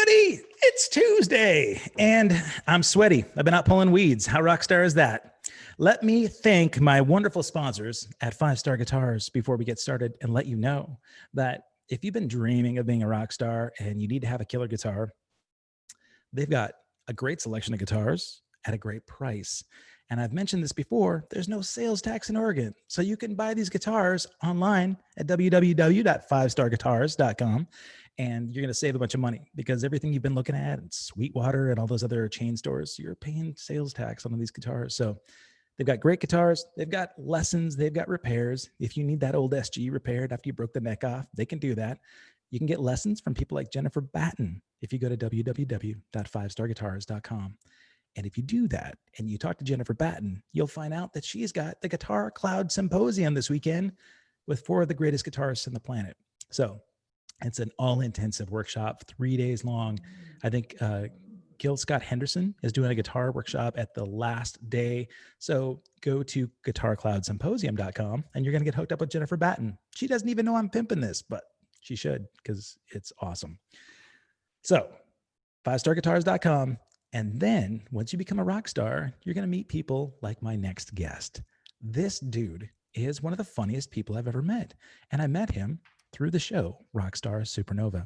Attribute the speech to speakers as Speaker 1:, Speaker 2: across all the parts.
Speaker 1: everybody. It's Tuesday and I'm sweaty. I've been out pulling weeds. How rock star is that? Let me thank my wonderful sponsors at 5 Star Guitars before we get started and let you know that if you've been dreaming of being a rock star and you need to have a killer guitar, they've got a great selection of guitars at a great price. And I've mentioned this before, there's no sales tax in Oregon. So you can buy these guitars online at www.5starguitars.com. And you're going to save a bunch of money because everything you've been looking at, Sweetwater and all those other chain stores, you're paying sales tax on these guitars. So they've got great guitars. They've got lessons. They've got repairs. If you need that old SG repaired after you broke the neck off, they can do that. You can get lessons from people like Jennifer Batten if you go to www.5starguitars.com. And if you do that and you talk to Jennifer Batten, you'll find out that she's got the Guitar Cloud Symposium this weekend with 4 of the greatest guitarists on the planet. So it's an all-intensive workshop, 3 days long. I think Gil Scott Henderson is doing a guitar workshop at the last day. So go to guitarcloudsymposium.com and you're going to get hooked up with Jennifer Batten. She doesn't even know I'm pimping this, but she should because it's awesome. So 5starguitars.com. And then once you become a rock star, you're going to meet people like my next guest. This dude is one of the funniest people I've ever met. And I met him through the show, Rockstar Supernova.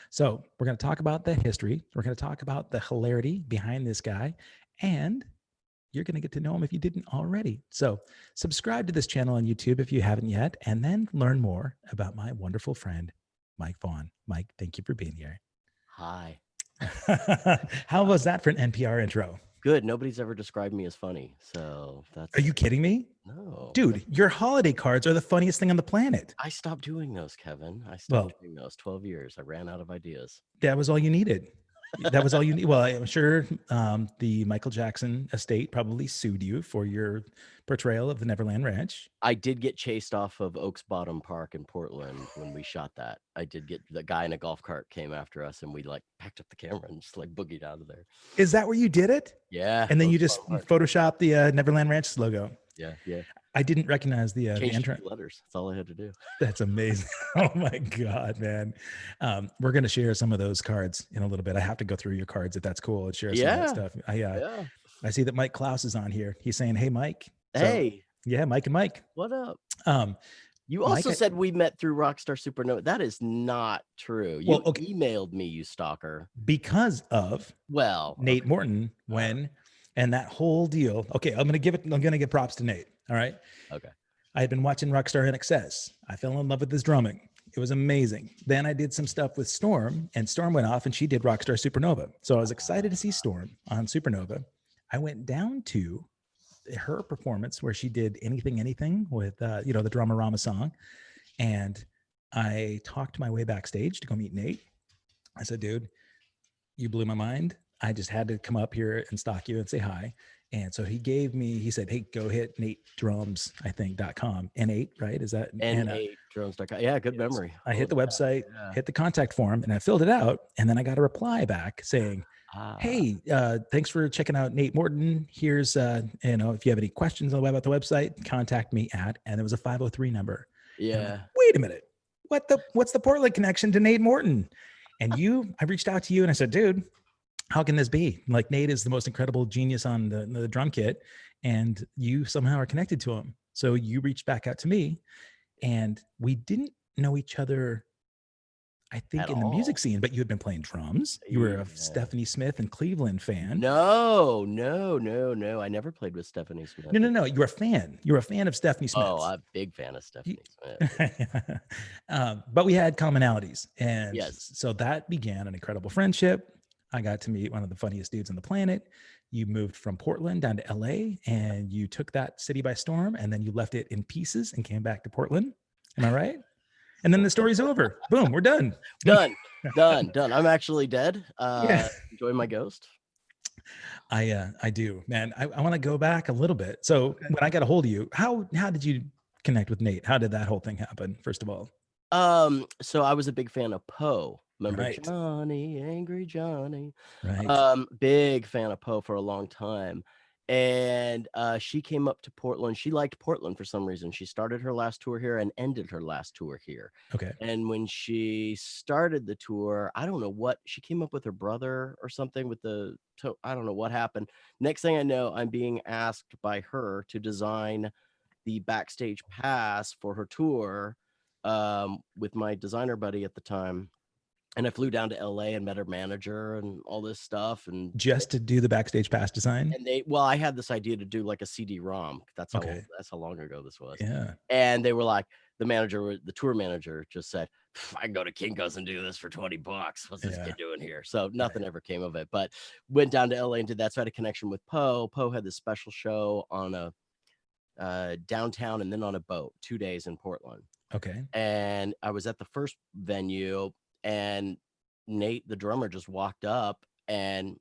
Speaker 1: So we're going to talk about the history. We're going to talk about the hilarity behind this guy. And you're going to get to know him if you didn't already. So subscribe to this channel on YouTube if you haven't yet, and then learn more about my wonderful friend, Mike Vaughn. Mike, thank you for being here.
Speaker 2: Hi.
Speaker 1: How was that for an NPR intro?
Speaker 2: Good. Nobody's ever described me as funny. So that's.
Speaker 1: Are you kidding me?
Speaker 2: No.
Speaker 1: Dude, your holiday cards are the funniest thing on the planet.
Speaker 2: I stopped doing those, Kevin. I stopped doing those 12 years. I ran out of ideas.
Speaker 1: That was all you needed. That was all you need. Well, I'm sure the Michael Jackson estate probably sued you for your portrayal of the Neverland Ranch.
Speaker 2: I did get chased off of Oaks Bottom Park in Portland when we shot that. I did get the guy in a golf cart came after us and we like packed up the camera and just like boogied out of there.
Speaker 1: Is that where you did it?
Speaker 2: Yeah.
Speaker 1: And then you just photoshopped the Neverland Ranch logo.
Speaker 2: Yeah. Yeah.
Speaker 1: I didn't recognize the entrance
Speaker 2: letters. That's all I had to do.
Speaker 1: That's amazing. Oh my God, man. We're going to share some of those cards in a little bit. I have to go through your cards if that's cool and share some of that stuff. I see that Mike Klaus is on here. He's saying, hey, Mike.
Speaker 2: Hey.
Speaker 1: Yeah, Mike and Mike.
Speaker 2: What up? You also said we met through Rockstar Supernova. That is not true. You emailed me, you stalker.
Speaker 1: Because of Nate Morton and that whole deal. Okay, I'm gonna give props to Nate. All right.
Speaker 2: Okay.
Speaker 1: I had been watching Rockstar NXS. I fell in love with his drumming. It was amazing. Then I did some stuff with Storm, and Storm went off and she did Rockstar Supernova. So I was excited to see Storm on Supernova. I went down to her performance where she did Anything with the Dramarama song. And I talked my way backstage to go meet Nate. I said, dude, you blew my mind. I just had to come up here and stalk you and say hi. And so he said, hey, go hit NateDrums.com. N8, right? Is that
Speaker 2: N8Drums.com? Yeah, good memory.
Speaker 1: I hit the website, hit the contact form, and I filled it out. And then I got a reply back saying, hey, thanks for checking out Nate Morton. Here's, if you have any questions about the website, contact me at, and there was a 503 number.
Speaker 2: Yeah.
Speaker 1: Like, wait a minute. What's the Portland connection to Nate Morton? And I reached out to you and I said, dude, how can this be? Like, Nate is the most incredible genius on the drum kit, and you somehow are connected to him. So you reached back out to me, and we didn't know each other, I think, in the music scene, but you had been playing drums. You were a Stephanie Smith and Cleveland fan.
Speaker 2: No. I never played with Stephanie Smith.
Speaker 1: No. You're a fan. You're a fan of Stephanie Smith.
Speaker 2: Oh, I'm a big fan of Stephanie Smith.
Speaker 1: But we had commonalities. And so that began an incredible friendship. I got to meet one of the funniest dudes on the planet. You moved from Portland down to LA and you took that city by storm, and then you left it in pieces and came back to Portland. Am I right? And then the story's over. Boom, we're done.
Speaker 2: Done. I'm actually dead. Enjoy my ghost.
Speaker 1: I do, man. I want to go back a little bit. So when I got a hold of you, how did you connect with Nate? How did that whole thing happen, first of all?
Speaker 2: So I was a big fan of Poe. Remember Johnny, Angry Johnny?
Speaker 1: Right.
Speaker 2: Big fan of Poe for a long time. And she came up to Portland. She liked Portland for some reason. She started her last tour here and ended her last tour here.
Speaker 1: Okay.
Speaker 2: And when she started the tour, I don't know what, she came up with her brother or something with I don't know what happened. Next thing I know, I'm being asked by her to design the backstage pass for her tour with my designer buddy at the time. And I flew down to LA and met her manager and all this stuff. And
Speaker 1: Just to do the backstage pass design.
Speaker 2: and I had this idea to do like a CD-ROM. That's how long ago this was.
Speaker 1: Yeah.
Speaker 2: And they were like, the tour manager just said, I can go to Kinko's and do this for $20. What's this kid doing here? So nothing ever came of it, but went down to LA and did that. So I had a connection with Poe. Poe had this special show on a downtown and then on a boat, 2 days in Portland.
Speaker 1: Okay.
Speaker 2: And I was at the first venue and Nate, the drummer, just walked up and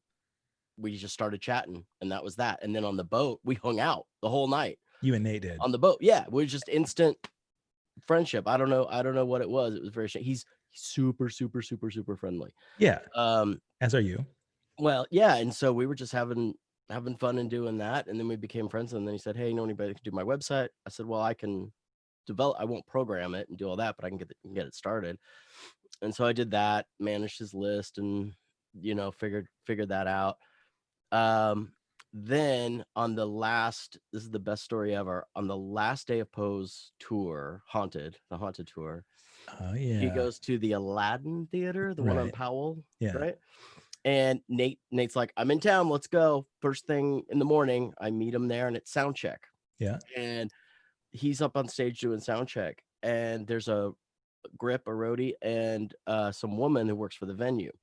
Speaker 2: we just started chatting, and that was that. And then on the boat, we hung out the whole night.
Speaker 1: You and Nate did
Speaker 2: on the boat. Yeah, we were just instant friendship. I don't know what it was. It was very. He's super, super, super, super friendly.
Speaker 1: Yeah. As are you.
Speaker 2: Well, yeah. And so we were just having fun and doing that, and then we became friends. And then he said, "Hey, you know anybody that can do my website?" I said, "Well, I can develop. I won't program it and do all that, but I can get it started." And so I did that, managed his list, and figured that out. Then on the last, this is the best story ever. On the last day of Poe's tour, the haunted tour.
Speaker 1: Oh yeah.
Speaker 2: He goes to the Aladdin Theater, the one on Powell.
Speaker 1: Yeah.
Speaker 2: Right. And Nate's like, I'm in town. Let's go. First thing in the morning, I meet him there, and it's sound check.
Speaker 1: Yeah.
Speaker 2: And he's up on stage doing sound check, and there's a roadie, and some woman who works for the venue.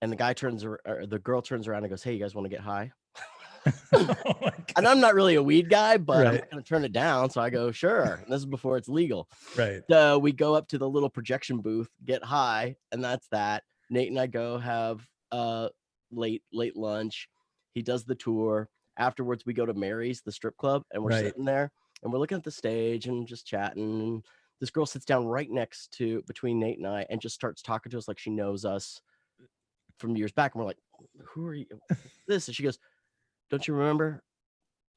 Speaker 2: And the girl turns around and goes, "Hey, you guys want to get high?"
Speaker 1: Oh
Speaker 2: and I'm not really a weed guy, but I'm not going to turn it down. So I go, sure. And this is before it's legal.
Speaker 1: Right.
Speaker 2: So we go up to the little projection booth, get high, and that's that. Nate and I go have late lunch. He does the tour. Afterwards, we go to Mary's, the strip club, and we're sitting there and we're looking at the stage and just chatting. And this girl sits down right between Nate and I and just starts talking to us like she knows us from years back. And we're like, who are you? This? And she goes, don't you remember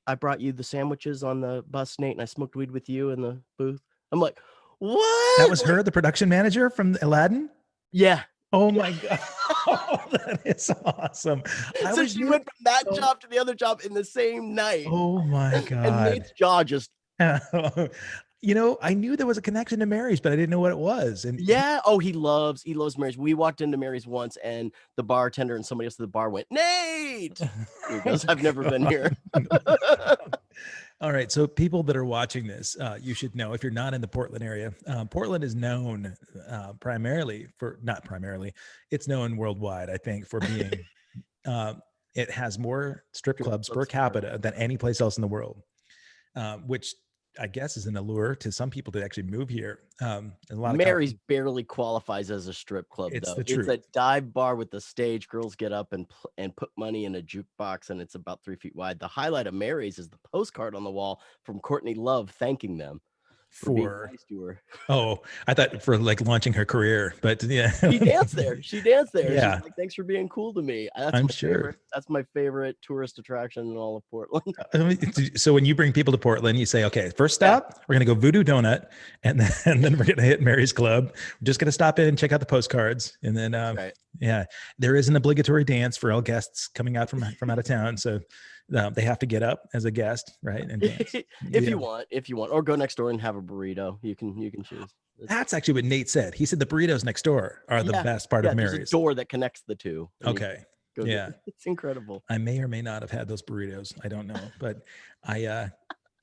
Speaker 2: I brought you the sandwiches on the bus, Nate, and I smoked weed with you in the booth? I'm like, what?
Speaker 1: That was her, the production manager from Aladdin?
Speaker 2: Yeah.
Speaker 1: Oh my God. Oh, that is awesome.
Speaker 2: So she went from that job to the other job in the same night.
Speaker 1: Oh my God.
Speaker 2: And Nate's jaw just
Speaker 1: I knew there was a connection to Mary's, but I didn't know what it was. And
Speaker 2: yeah, he loves Mary's. We walked into Mary's once, and the bartender and somebody else at the bar went, Nate. He goes, I've never been here.
Speaker 1: All right, so people that are watching this, you should know, if you're not in the Portland area, Portland is known it's known worldwide, I think, for being it has more strip clubs per capita than any place else in the world, which I guess is an allure to some people to actually move here. And a lot of
Speaker 2: Mary's barely qualifies as a strip club, though. It's a dive bar with the stage. Girls get up and put money in a jukebox, and it's about 3 feet wide. The highlight of Mary's is the postcard on the wall from Courtney Love thanking them for being nice to her.
Speaker 1: Oh, I thought for like launching her career, but yeah.
Speaker 2: She danced there.
Speaker 1: Yeah.
Speaker 2: She's like, thanks for being cool to me.
Speaker 1: I'm sure.
Speaker 2: That's my favorite tourist attraction in all of Portland.
Speaker 1: So when you bring people to Portland, you say, okay, first stop, we're going to go Voodoo Donut, and then we're going to hit Mary's Club. We're just going to stop in and check out the postcards. And then, yeah, there is an obligatory dance for all guests coming out from out of town. So they have to get up as a guest, right? And dance.
Speaker 2: if you want, or go next door and have a burrito. You can choose.
Speaker 1: That's actually what Nate said. He said the burritos next door are the best part of Mary's.
Speaker 2: There's a door that connects the two.
Speaker 1: Okay. Yeah.
Speaker 2: It's incredible.
Speaker 1: I may or may not have had those burritos. I don't know. But I,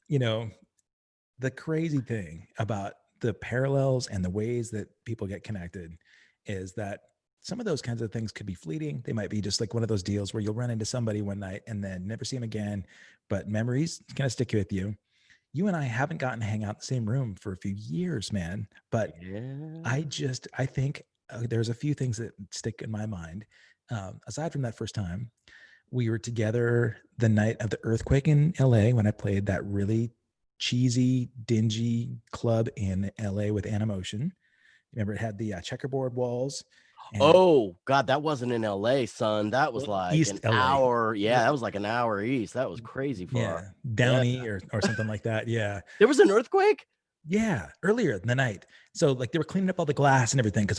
Speaker 1: the crazy thing about the parallels and the ways that people get connected is that some of those kinds of things could be fleeting. They might be just like one of those deals where you'll run into somebody one night and then never see them again. But memories kind of stick with you. You and I haven't gotten to hang out in the same room for a few years, man. But I think there's a few things that stick in my mind. Aside from that first time, we were together the night of the earthquake in LA when I played that really cheesy, dingy club in LA with Animotion. Remember, it had the checkerboard walls. And
Speaker 2: Oh God, that wasn't in LA, son. That was
Speaker 1: well,
Speaker 2: like
Speaker 1: East
Speaker 2: an
Speaker 1: LA.
Speaker 2: hour. Yeah,
Speaker 1: Yeah,
Speaker 2: that was like an hour east. That was crazy far.
Speaker 1: yeah,
Speaker 2: Yeah.
Speaker 1: Downey or something like that. Yeah.
Speaker 2: There was an earthquake?
Speaker 1: Yeah, earlier in the night. So like they were cleaning up all the glass and everything because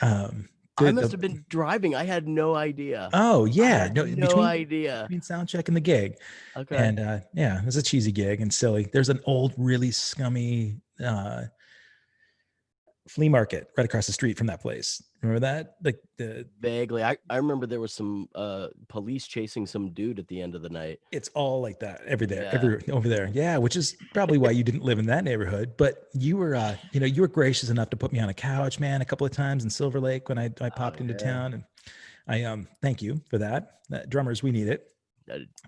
Speaker 1: um
Speaker 2: I
Speaker 1: the
Speaker 2: must have been driving. I had no idea.
Speaker 1: oh
Speaker 2: I
Speaker 1: yeah,
Speaker 2: had
Speaker 1: no,
Speaker 2: no idea.
Speaker 1: between sound check and the gig.
Speaker 2: Okay.
Speaker 1: And yeah, it was a cheesy gig and silly. There's an old really scummy flea market right across the street from that place. Remember that? Like the
Speaker 2: Vaguely. I remember there was some police chasing some dude at the end of the night.
Speaker 1: it's all like that every there,
Speaker 2: Yeah.
Speaker 1: every over there. Yeah, which is probably why you didn't live in that neighborhood. But you were, you were gracious enough to put me on a couch, man, a couple of times in Silver Lake when I popped into
Speaker 2: Yeah.
Speaker 1: town, and I thank you for that. Drummers, we need it.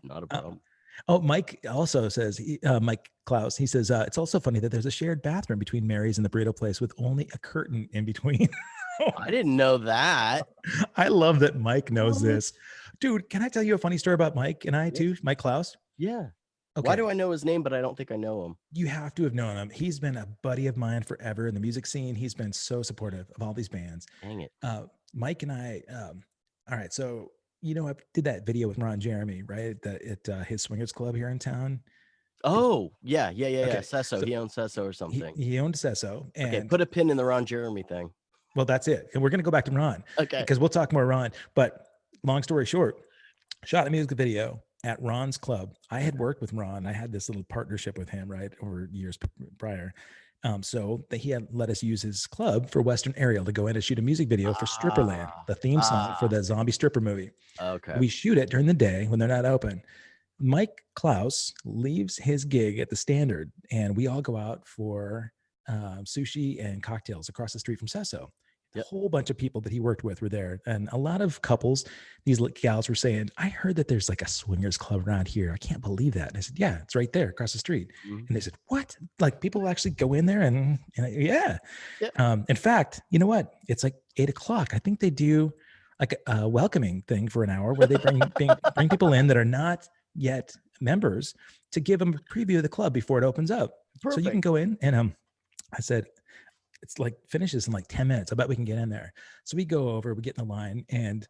Speaker 2: Not a
Speaker 1: Uh,
Speaker 2: problem.
Speaker 1: oh, Mike also says, Mike Klaus, he says, it's also funny that there's a shared bathroom between Mary's and the burrito place with only a curtain in between.
Speaker 2: I didn't know that.
Speaker 1: I love that Mike knows
Speaker 2: What?
Speaker 1: this. Dude, can I tell you a funny story about Mike and I too? Mike Klaus?
Speaker 2: Yeah.
Speaker 1: Okay.
Speaker 2: Why do I know his name, but I don't think I know him?
Speaker 1: You have to have known him. He's been a buddy of mine forever in the music scene. He's been so supportive of all these bands.
Speaker 2: Dang it.
Speaker 1: Mike and I, all right. So, I did that video with Ron Jeremy, right? At his swingers club here in town.
Speaker 2: Oh, yeah.
Speaker 1: Okay.
Speaker 2: Sesso.
Speaker 1: So
Speaker 2: he owns Sesso or something.
Speaker 1: he owned Sesso. And
Speaker 2: Okay, put a pin in the Ron Jeremy thing.
Speaker 1: well, that's it. And we're going to go back to Ron.
Speaker 2: Okay.
Speaker 1: Because we'll talk more Ron. But long story short, shot a music video at Ron's club. I had worked with Ron. I had this little partnership with him, right, over years prior. So that he had let us use his club for Western Aerial to go in and shoot a music video for Stripperland, the theme song for the zombie stripper movie.
Speaker 2: Okay.
Speaker 1: We shoot it during the day when they're not open. Mike Klaus leaves his gig at the Standard, and we all go out for sushi and cocktails across the street from Sesso. A whole bunch of people that he worked with were there, and a lot of couples. These gals were saying, "I heard that there's like a swingers club around here. I can't believe that." And I said, "Yeah, it's right there across the street."
Speaker 2: Mhm.
Speaker 1: And they said, "What? Like people actually go in there?" And yeah.
Speaker 2: Yeah.
Speaker 1: In fact, you know what? It's like 8:00. I think they do like a welcoming thing for an hour where they bring people in that are not yet members to give them a preview of the club before it opens up. So you can go in and I said, it's like finishes in like 10 minutes. I bet we can get in there. So we go over, we get in the line. And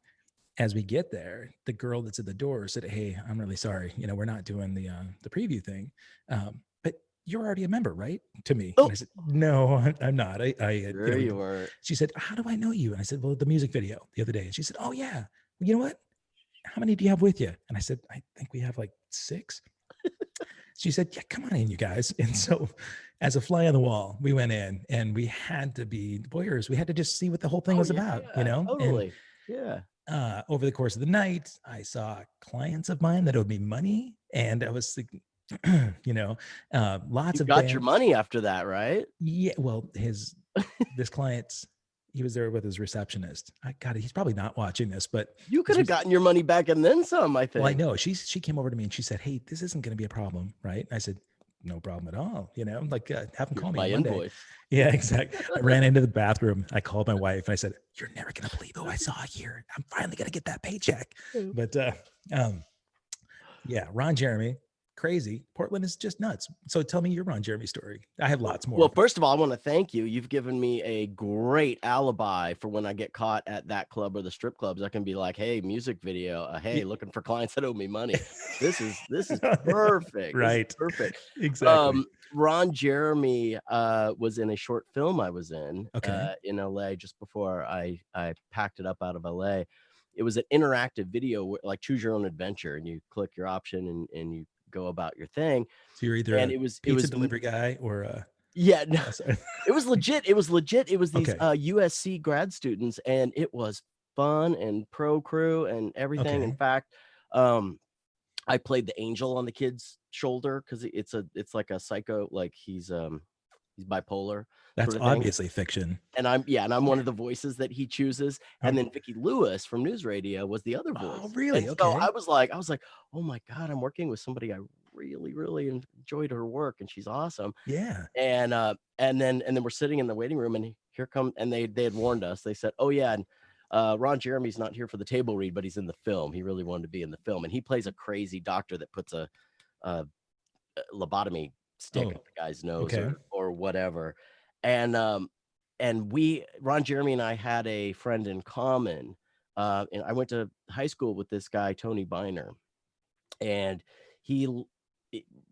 Speaker 1: as we get there, the girl that's at the door said, "Hey, I'm really sorry. We're not doing the preview thing. But you're already a member, right?" To me.
Speaker 2: Oh.
Speaker 1: And I said, "No, I'm not.
Speaker 2: Sure you weren't.
Speaker 1: She said, "How do I know you?" And I said, "Well, the music video the other day." And she said, "Oh yeah. Well, you know what? How many do you have with you?" And I said, "I think we have like 6. She said, "Yeah, come on in, you guys." And so as a fly on the wall, we went in and we had to be voyeurs. We had to just see what the whole thing was about,
Speaker 2: Totally.
Speaker 1: And over the course of the night, I saw clients of mine that owed me money. And I was like, lots
Speaker 2: You
Speaker 1: of
Speaker 2: got
Speaker 1: bands.
Speaker 2: your money after that, right?
Speaker 1: Yeah. Well, this client's, he was there with his receptionist. He's probably not watching this, but
Speaker 2: You could have gotten your money back and then some, I think.
Speaker 1: well, I know she came over to me and she said, "Hey, this isn't going to be a problem, right?" And I said, "No problem at all. Like have them call me
Speaker 2: my
Speaker 1: one day."
Speaker 2: invoice.
Speaker 1: Yeah, exactly. I ran into the bathroom. I called my wife. And I said, "You're never going to believe who I saw here. I'm finally going to get that paycheck." But yeah, Ron Jeremy, crazy. Portland is just nuts. So tell me your Ron Jeremy story. I have lots more.
Speaker 2: Well, first of all, I want to thank you. You've given me a great alibi for when I get caught at that club or the strip clubs. I can be like, "Hey, music video. Hey, looking for clients that owe me money." This is perfect.
Speaker 1: Right.
Speaker 2: This is perfect.
Speaker 1: Exactly.
Speaker 2: Ron Jeremy was in a short film I was in in LA just before I packed it up out of LA. It was an interactive video, like choose your own adventure, and you click your option and you go about your thing.
Speaker 1: So you're either
Speaker 2: it was
Speaker 1: delivery guy or
Speaker 2: yeah, no, it was legit. It was these USC grad students, and it was fun and pro crew and everything. In fact, I played the angel on the kid's shoulder because it's like a psycho, like he's bipolar.
Speaker 1: That's
Speaker 2: sort of thing.
Speaker 1: obviously fiction.
Speaker 2: And I'm one of the voices that he chooses. And then Vicki Lewis from News Radio was the other voice.
Speaker 1: Oh, really?
Speaker 2: And so I was like, "Oh my God, I'm working with somebody I really, really enjoyed her work, and she's awesome."
Speaker 1: Yeah.
Speaker 2: And then we're sitting in the waiting room, and here come, and they had warned us. They said, "Oh yeah, and Ron Jeremy's not here for the table read, but he's in the film. He really wanted to be in the film, and he plays a crazy doctor that puts a lobotomy stick up the guy's nose or whatever." And and Ron Jeremy and I had a friend in common. And I went to high school with this guy, Tony Biner, and he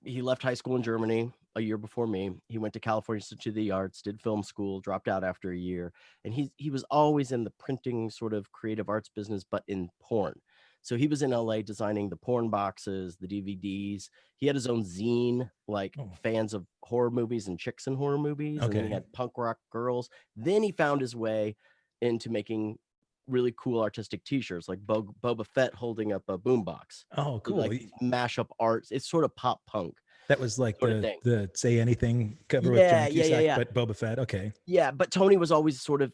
Speaker 2: he left high school in Germany a year before me. He went to California Institute of the Arts, did film school, dropped out after a year, and he was always in the printing sort of creative arts business, but in porn. So he was in LA designing the porn boxes, the DVDs. He had his own zine, like
Speaker 1: Oh,
Speaker 2: fans of horror movies and chicks in horror movies, and then he
Speaker 1: okay.
Speaker 2: had punk rock girls. Then he found his way into making really cool artistic t-shirts, like Boba Fett holding up a boombox,
Speaker 1: Oh, cool.
Speaker 2: like mashup arts. It's sort of pop punk
Speaker 1: That was like
Speaker 2: sort of thing.
Speaker 1: the Say Anything cover with
Speaker 2: Yeah,
Speaker 1: John
Speaker 2: yeah, yeah,
Speaker 1: Cusack,
Speaker 2: yeah.
Speaker 1: but Boba Fett. Okay.
Speaker 2: Yeah, but Tony was always sort of,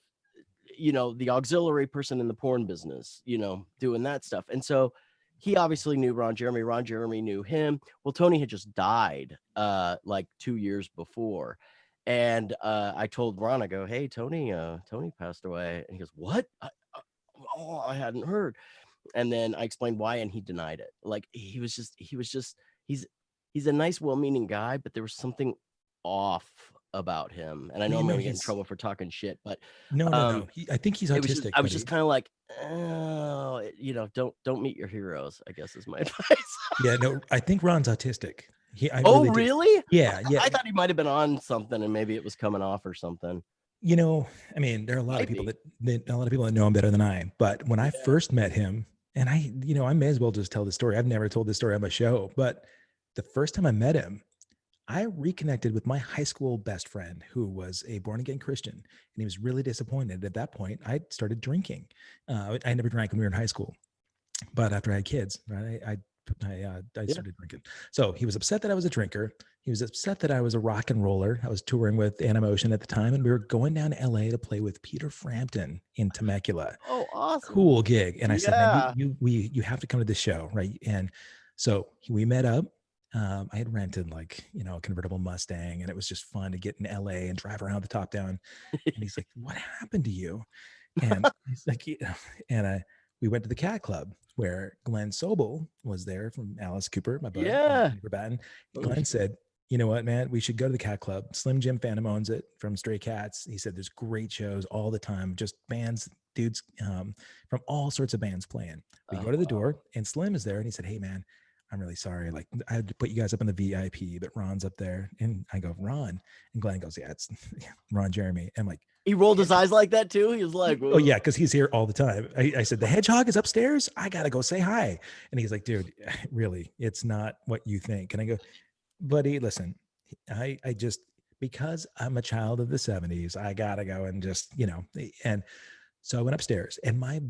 Speaker 2: the auxiliary person in the porn business, doing that stuff. And so he obviously knew Ron Jeremy. Ron Jeremy knew him. Well, Tony had just died like 2 years before. And I told Ron, I go, hey, Tony passed away. And he goes, what? I hadn't heard. And then I explained why, and he denied it. Like he's a nice, well-meaning guy, but there was something off about him. And I
Speaker 1: Well,
Speaker 2: know I'm gonna get in
Speaker 1: he's
Speaker 2: trouble for talking shit, but
Speaker 1: no. I think he's
Speaker 2: it was just
Speaker 1: autistic,
Speaker 2: I was
Speaker 1: buddy.
Speaker 2: just kind of like, oh, don't meet your heroes, I guess is my advice.
Speaker 1: Yeah, no, I think Ron's autistic. I
Speaker 2: Oh,
Speaker 1: really do.
Speaker 2: really?
Speaker 1: Yeah, yeah.
Speaker 2: I thought he might have been on something and maybe it was coming off or something.
Speaker 1: I mean, there are a lot of
Speaker 2: Might
Speaker 1: people
Speaker 2: be.
Speaker 1: that a lot of people that know him better than I. But when I
Speaker 2: Yeah.
Speaker 1: first met him, and I may as well just tell the story. I've never told this story on my show, but the first time I met him, I reconnected with my high school best friend who was a born again Christian, and he was really disappointed. At that point, I started drinking. I never drank when we were in high school, but after I had kids, right, I
Speaker 2: Yeah.
Speaker 1: started drinking. So he was upset that I was a drinker. He was upset that I was a rock and roller. I was touring with Animotion at the time, and we were going down to LA to play with Peter Frampton in Temecula.
Speaker 2: Oh, awesome.
Speaker 1: Cool gig. And I said, man,
Speaker 2: Yeah.
Speaker 1: you have to come to this show, right? And so we met up. I had rented a convertible Mustang, and it was just fun to get in LA and drive around the top down. And he's like, "What happened to you?" And he's like, we went to the Cat Club where Glenn Sobel was there from Alice Cooper, my buddy,
Speaker 2: Yeah.
Speaker 1: Batten.
Speaker 2: Oh,
Speaker 1: Glenn
Speaker 2: shit.
Speaker 1: said, "You know what, man? We should go to the Cat Club. Slim Jim Phantom owns it from Stray Cats." He said, "There's great shows all the time, just bands, dudes from all sorts of bands playing." We
Speaker 2: Oh,
Speaker 1: go to the
Speaker 2: wow.
Speaker 1: door, and Slim is there, and he said, "Hey, man, I'm really sorry. Like, I had to put you guys up in the VIP, but Ron's up there." And I go, "Ron?" And Glenn goes, "Yeah, it's Ron Jeremy." I'm like,
Speaker 2: He rolled his eyes like that too. He was like,
Speaker 1: "Oh yeah, because he's here all the time." I said, "The hedgehog is upstairs. I gotta go say hi." And he's like, "Dude, really, it's not what you think." And I go, "Buddy, listen, I just, because I'm a child of the '70s, I gotta go and just, And so I went upstairs, and my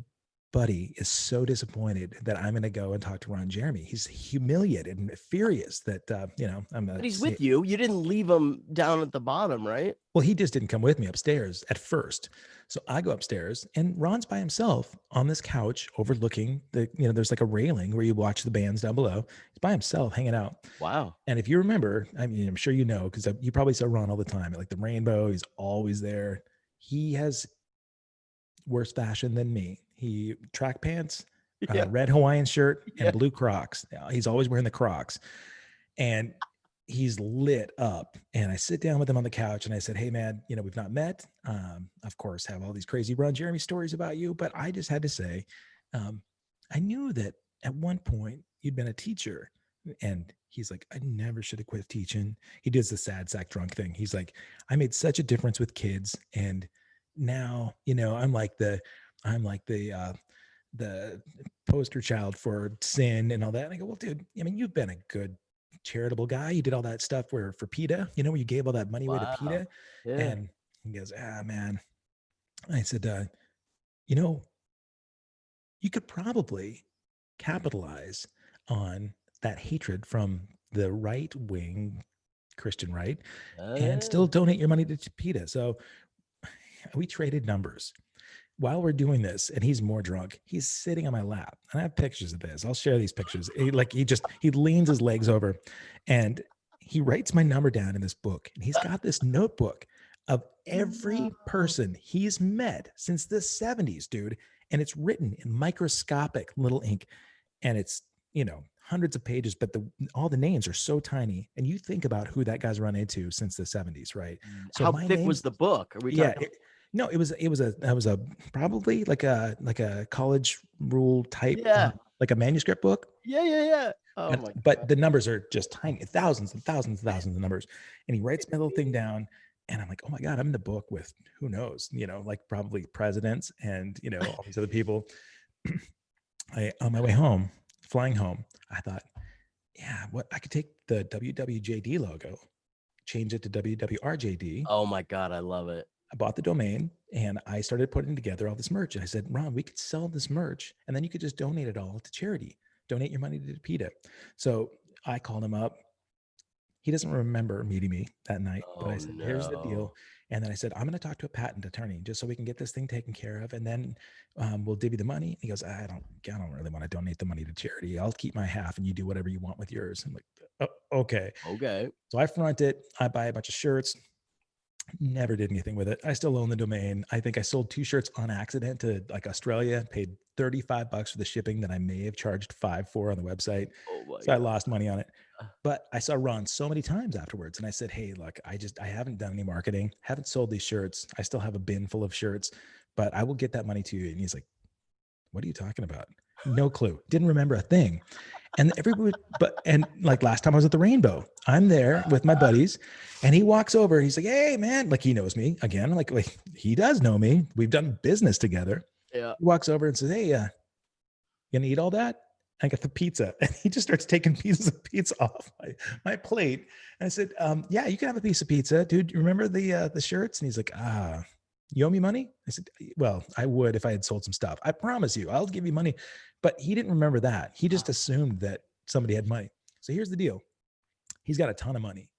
Speaker 1: buddy is so disappointed that I'm going to go and talk to Ron Jeremy. He's humiliated and furious that I'm
Speaker 2: but
Speaker 1: going
Speaker 2: he's
Speaker 1: to
Speaker 2: with you. You didn't leave him down at the bottom, right?
Speaker 1: Well, he just didn't come with me upstairs at first. So I go upstairs, and Ron's by himself on this couch overlooking there's like a railing where you watch the bands down below. He's by himself hanging out.
Speaker 2: Wow.
Speaker 1: And if you remember, I mean, I'm sure you know, because you probably saw Ron all the time at like the Rainbow. He's always there. He has worse fashion than me. He track pants,
Speaker 2: Yeah.
Speaker 1: red Hawaiian shirt, and
Speaker 2: Yeah.
Speaker 1: blue Crocs. He's always wearing the Crocs, and he's lit up. And I sit down with him on the couch, and I said, "Hey, man, we've not met. Of course, have all these crazy Ron Jeremy stories about you, but I just had to say, I knew that at one point you'd been a teacher." And he's like, "I never should have quit teaching." He does the sad sack drunk thing. He's like, "I made such a difference with kids, and now I'm like the poster child for sin and all that." And I go, "Well, dude, I mean, you've been a good charitable guy. You did all that stuff for PETA, where you gave all that money away to
Speaker 2: Wow.
Speaker 1: PETA."
Speaker 2: Yeah.
Speaker 1: And he goes, "Ah, man." I said, you know, you could probably capitalize on that hatred from the right wing Christian right and still donate your money to PETA. So we traded numbers. While we're doing this, and he's more drunk, he's sitting on my lap, and I have pictures of this. I'll share these pictures. He leans his legs over, and he writes my number down in this book, and he's got this notebook of every person he's met since the '70s, dude, and it's written in microscopic little ink, and it's hundreds of pages, but all the names are so tiny. And you think about who that guy's run into since the 70s, right? So
Speaker 2: How
Speaker 1: my
Speaker 2: thick
Speaker 1: name,
Speaker 2: was the book? Are we
Speaker 1: yeah,
Speaker 2: talking?
Speaker 1: no, it was a probably like a college rule type,
Speaker 2: Yeah.
Speaker 1: like a manuscript book.
Speaker 2: Yeah. Oh my
Speaker 1: But
Speaker 2: God.
Speaker 1: the numbers are just tiny, thousands and thousands and thousands of numbers. And he writes my little thing down. And I'm like, oh my God, I'm in the book with who knows, like probably presidents and, all these other people. On my way home, flying home, I thought, yeah, what I could take the WWJD logo, change it to WWRJD.
Speaker 2: Oh my God, I love it.
Speaker 1: I bought the domain and I started putting together all this merch. And I said, Ron, we could sell this merch and then you could just donate it all to charity. Donate your money to PETA. So I called him up. He doesn't remember meeting me that night, but
Speaker 2: Oh
Speaker 1: I said, here's the deal.
Speaker 2: no.
Speaker 1: And then I said, I'm going to talk to a patent attorney just so we can get this thing taken care of. And then we'll divvy the money. He goes, I don't really want to donate the money to charity. I'll keep my half and you do whatever you want with yours. I'm like, oh, okay.
Speaker 2: Okay.
Speaker 1: So I front it. I buy a bunch of shirts. Never did anything with it. I still own the domain. I think I sold 2 shirts on accident to like Australia, paid $35 for the shipping that I may have charged $5 for on the website.
Speaker 2: Oh my
Speaker 1: So I
Speaker 2: God.
Speaker 1: lost money on it. But I saw Ron so many times afterwards. And I said, hey, look, I haven't done any marketing, haven't sold these shirts. I still have a bin full of shirts, but I will get that money to you. And he's like, what are you talking about? No clue. Didn't remember a thing. And like last time I was at the Rainbow, I'm there with my buddies and he walks over. He's like, hey man, like he knows me again. Like he does know me. We've done business together.
Speaker 2: Yeah.
Speaker 1: He walks over and says, hey, you gonna eat all that? I got the pizza. And he just starts taking pieces of pizza off my plate. And I said, yeah, you can have a piece of pizza. Dude, you remember the shirts? And he's like, you owe me money? I said, well, I would if I had sold some stuff. I promise you, I'll give you money. But he didn't remember that. He just assumed that somebody had money. So here's the deal. He's got a ton of money.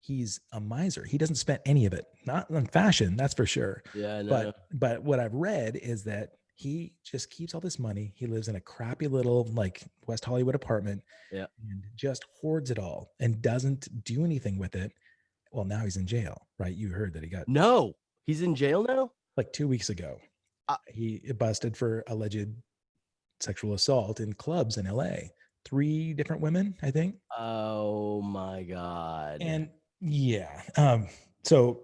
Speaker 1: He's a miser. He doesn't spend any of it. Not on fashion, that's for sure.
Speaker 2: Yeah, I know.
Speaker 1: But what I've read is that he just keeps all this money. He lives in a crappy little like West Hollywood apartment.
Speaker 2: Yeah.
Speaker 1: And just hoards it all and doesn't do anything with it. Well, now he's in jail, right? You heard that he got
Speaker 2: No, he's in jail now?
Speaker 1: like 2 weeks ago. He busted for alleged sexual assault in clubs in LA. 3 different women, I think.
Speaker 2: Oh my God.
Speaker 1: And yeah. So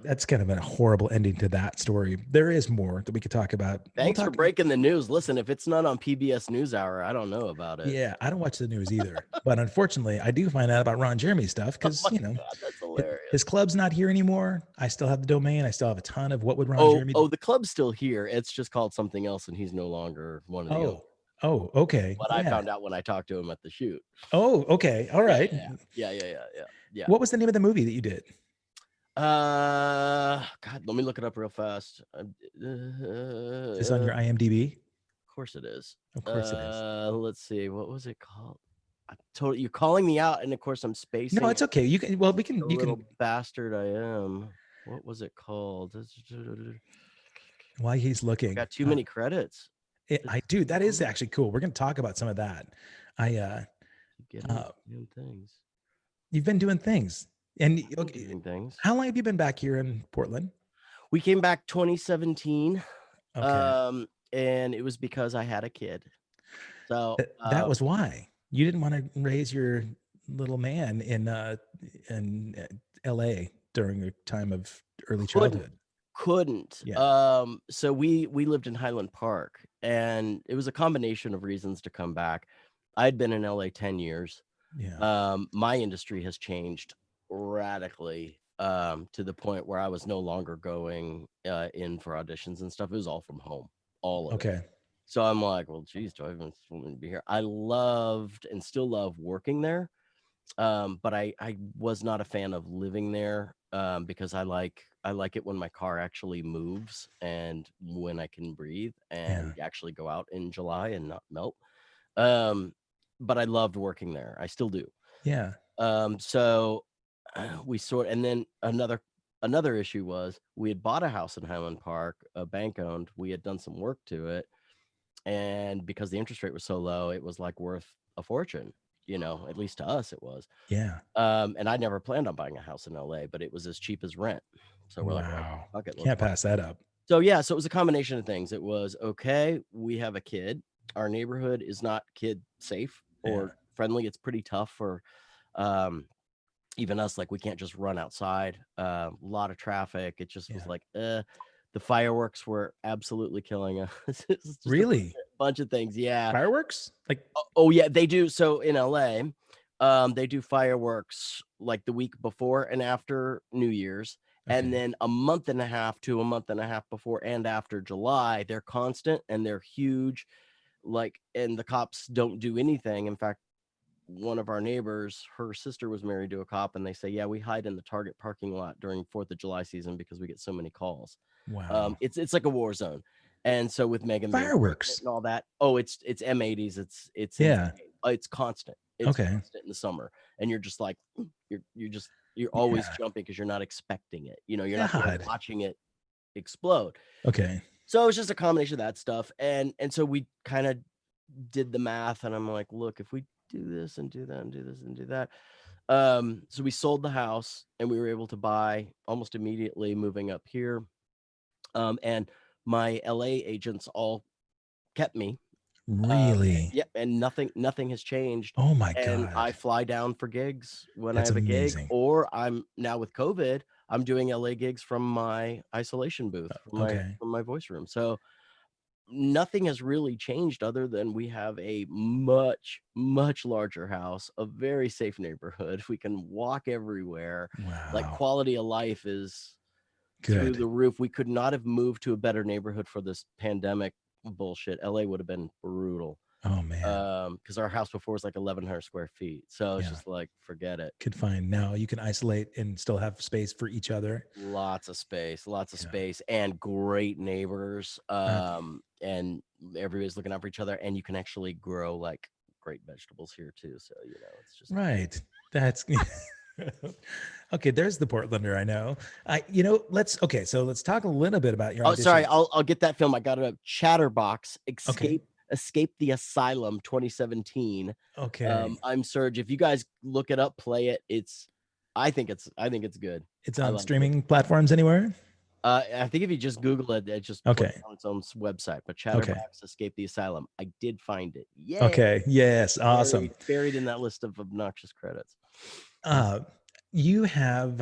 Speaker 1: that's kind of a horrible ending to that story. There is more that we could talk about.
Speaker 2: Thanks for breaking the news. Listen, if it's not on PBS NewsHour, I don't know about it.
Speaker 1: Yeah, I don't watch the news either. But unfortunately, I do find out about Ron Jeremy stuff because,
Speaker 2: God, that's hilarious.
Speaker 1: his club's not here anymore. I still have the domain. I still have a ton of what would Ron Jeremy do.
Speaker 2: Oh, the club's still here. It's just called something else, and he's no longer one of the owners.
Speaker 1: Oh, okay.
Speaker 2: What I found out when I talked to him at the shoot.
Speaker 1: Oh, okay. All right.
Speaker 2: Yeah.
Speaker 1: What was the name of the movie that you did?
Speaker 2: God, let me look it up real fast.
Speaker 1: Is this on your IMDb?
Speaker 2: Of course it is.
Speaker 1: Of course it is.
Speaker 2: Let's see. What was it called? You're calling me out, and of course I'm spacing.
Speaker 1: No, it's okay. You can. Well, we can. You can.
Speaker 2: Bastard, I am. What was it called?
Speaker 1: While he's looking,
Speaker 2: I got too many credits.
Speaker 1: I do. That is actually cool. We're going to talk about some of that.
Speaker 2: Doing things.
Speaker 1: You've been doing things, and
Speaker 2: doing things.
Speaker 1: How long have you been back here in Portland?
Speaker 2: We came back 2017.
Speaker 1: Okay.
Speaker 2: And it was because I had a kid. So
Speaker 1: that was why you didn't want to raise your little man in LA during the time of early childhood.
Speaker 2: Couldn't.
Speaker 1: Yeah.
Speaker 2: So we lived in Highland Park, and it was a combination of reasons to come back. I'd been in LA 10 years.
Speaker 1: Yeah.
Speaker 2: My industry has changed radically to the point where I was no longer going in for auditions and stuff. It was all from home. All of it. So I'm like, well, geez, do I even want to be here? I loved and still love working there. But I was not a fan of living there because I like it when my car actually moves and when I can breathe and actually go out in July and not melt. But I loved working there. I still do.
Speaker 1: Yeah.
Speaker 2: So and then another issue was we had bought a house in Highland Park, bank owned. We had done some work to it. And because the interest rate was so low, it was like worth a fortune, at least to us it was.
Speaker 1: Yeah.
Speaker 2: And I never planned on buying a house in LA, but it was as cheap as rent. So we're like, fuck it.
Speaker 1: Can't pass that up.
Speaker 2: So yeah, so it was a combination of things. It was, okay, we have a kid. our neighborhood is not kid safe or friendly. It's pretty tough for um, even us. Like we can't just run outside. A lot of traffic. It just was like, the fireworks were absolutely killing us. It's just
Speaker 1: Really?
Speaker 2: bunch of things. Yeah.
Speaker 1: Fireworks? Like,
Speaker 2: Oh yeah, they do. So in LA, they do fireworks like the week before and after New Year's, and
Speaker 1: okay.
Speaker 2: then a month and a half to a month and a half before and after July. They're constant and they're huge. Like, and the cops don't do anything. In fact, one of our neighbors, her sister was married to a cop, and they say, yeah, we hide in the Target parking lot during 4th of July season because we get so many calls.
Speaker 1: Wow.
Speaker 2: It's like a war zone. And so with Megan being pregnant
Speaker 1: Fireworks.
Speaker 2: and all that, oh, it's M80s. It's
Speaker 1: Yeah.
Speaker 2: insane. It's constant. It's
Speaker 1: Okay.
Speaker 2: constant in the summer, and you're just like you're always
Speaker 1: Yeah.
Speaker 2: jumping because you're not expecting it. You know, you're not there
Speaker 1: God.
Speaker 2: watching it explode.
Speaker 1: Okay.
Speaker 2: So it's just a combination of that stuff, and so we kind of did the math, and I'm like, look, if we do this and do that and do this and do that, so we sold the house, and we were able to buy almost immediately moving up here, and my LA agents all kept me.
Speaker 1: Really?
Speaker 2: Yep, and nothing has changed.
Speaker 1: Oh my
Speaker 2: And I
Speaker 1: God.
Speaker 2: fly down for gigs when I
Speaker 1: That's
Speaker 2: have a gig,
Speaker 1: amazing.
Speaker 2: or I'm now with COVID, I'm doing LA gigs from my isolation booth,
Speaker 1: Okay.
Speaker 2: from my voice room. So nothing has really changed other than we have a much larger house, a very safe neighborhood. We can walk everywhere. Like
Speaker 1: Wow.
Speaker 2: quality of life is through
Speaker 1: Good.
Speaker 2: the roof. We could not have moved to a better neighborhood for this pandemic bullshit. LA would have been brutal.
Speaker 1: Oh man.
Speaker 2: Because our house before was like 1,100 square feet. So it's
Speaker 1: Yeah.
Speaker 2: just like, forget it.
Speaker 1: Could find now you can isolate and still have space for each other.
Speaker 2: Lots of space,
Speaker 1: Yeah.
Speaker 2: and great neighbors.
Speaker 1: Uh,
Speaker 2: And everybody's looking out for each other, and you can actually grow like great vegetables here too. So, it's just
Speaker 1: right. That's okay. There's the Portlander I know. So let's talk a little bit about your
Speaker 2: oh, sorry,
Speaker 1: audition.
Speaker 2: I'll get that film. I got it up. Chatterbox,
Speaker 1: Okay.
Speaker 2: Escape the Asylum 2017.
Speaker 1: Okay.
Speaker 2: I'm Surge. If you guys look it up, play it. I think it's good.
Speaker 1: It's
Speaker 2: I
Speaker 1: on
Speaker 2: like it.
Speaker 1: streaming platforms anywhere.
Speaker 2: I think if you just Google it, it just puts
Speaker 1: Okay.
Speaker 2: it on its own website. But
Speaker 1: Okay.
Speaker 2: Chatterbox Escape the Asylum. I did find it. Yay.
Speaker 1: Okay. Yes. Awesome.
Speaker 2: Buried in that list of obnoxious credits.
Speaker 1: You have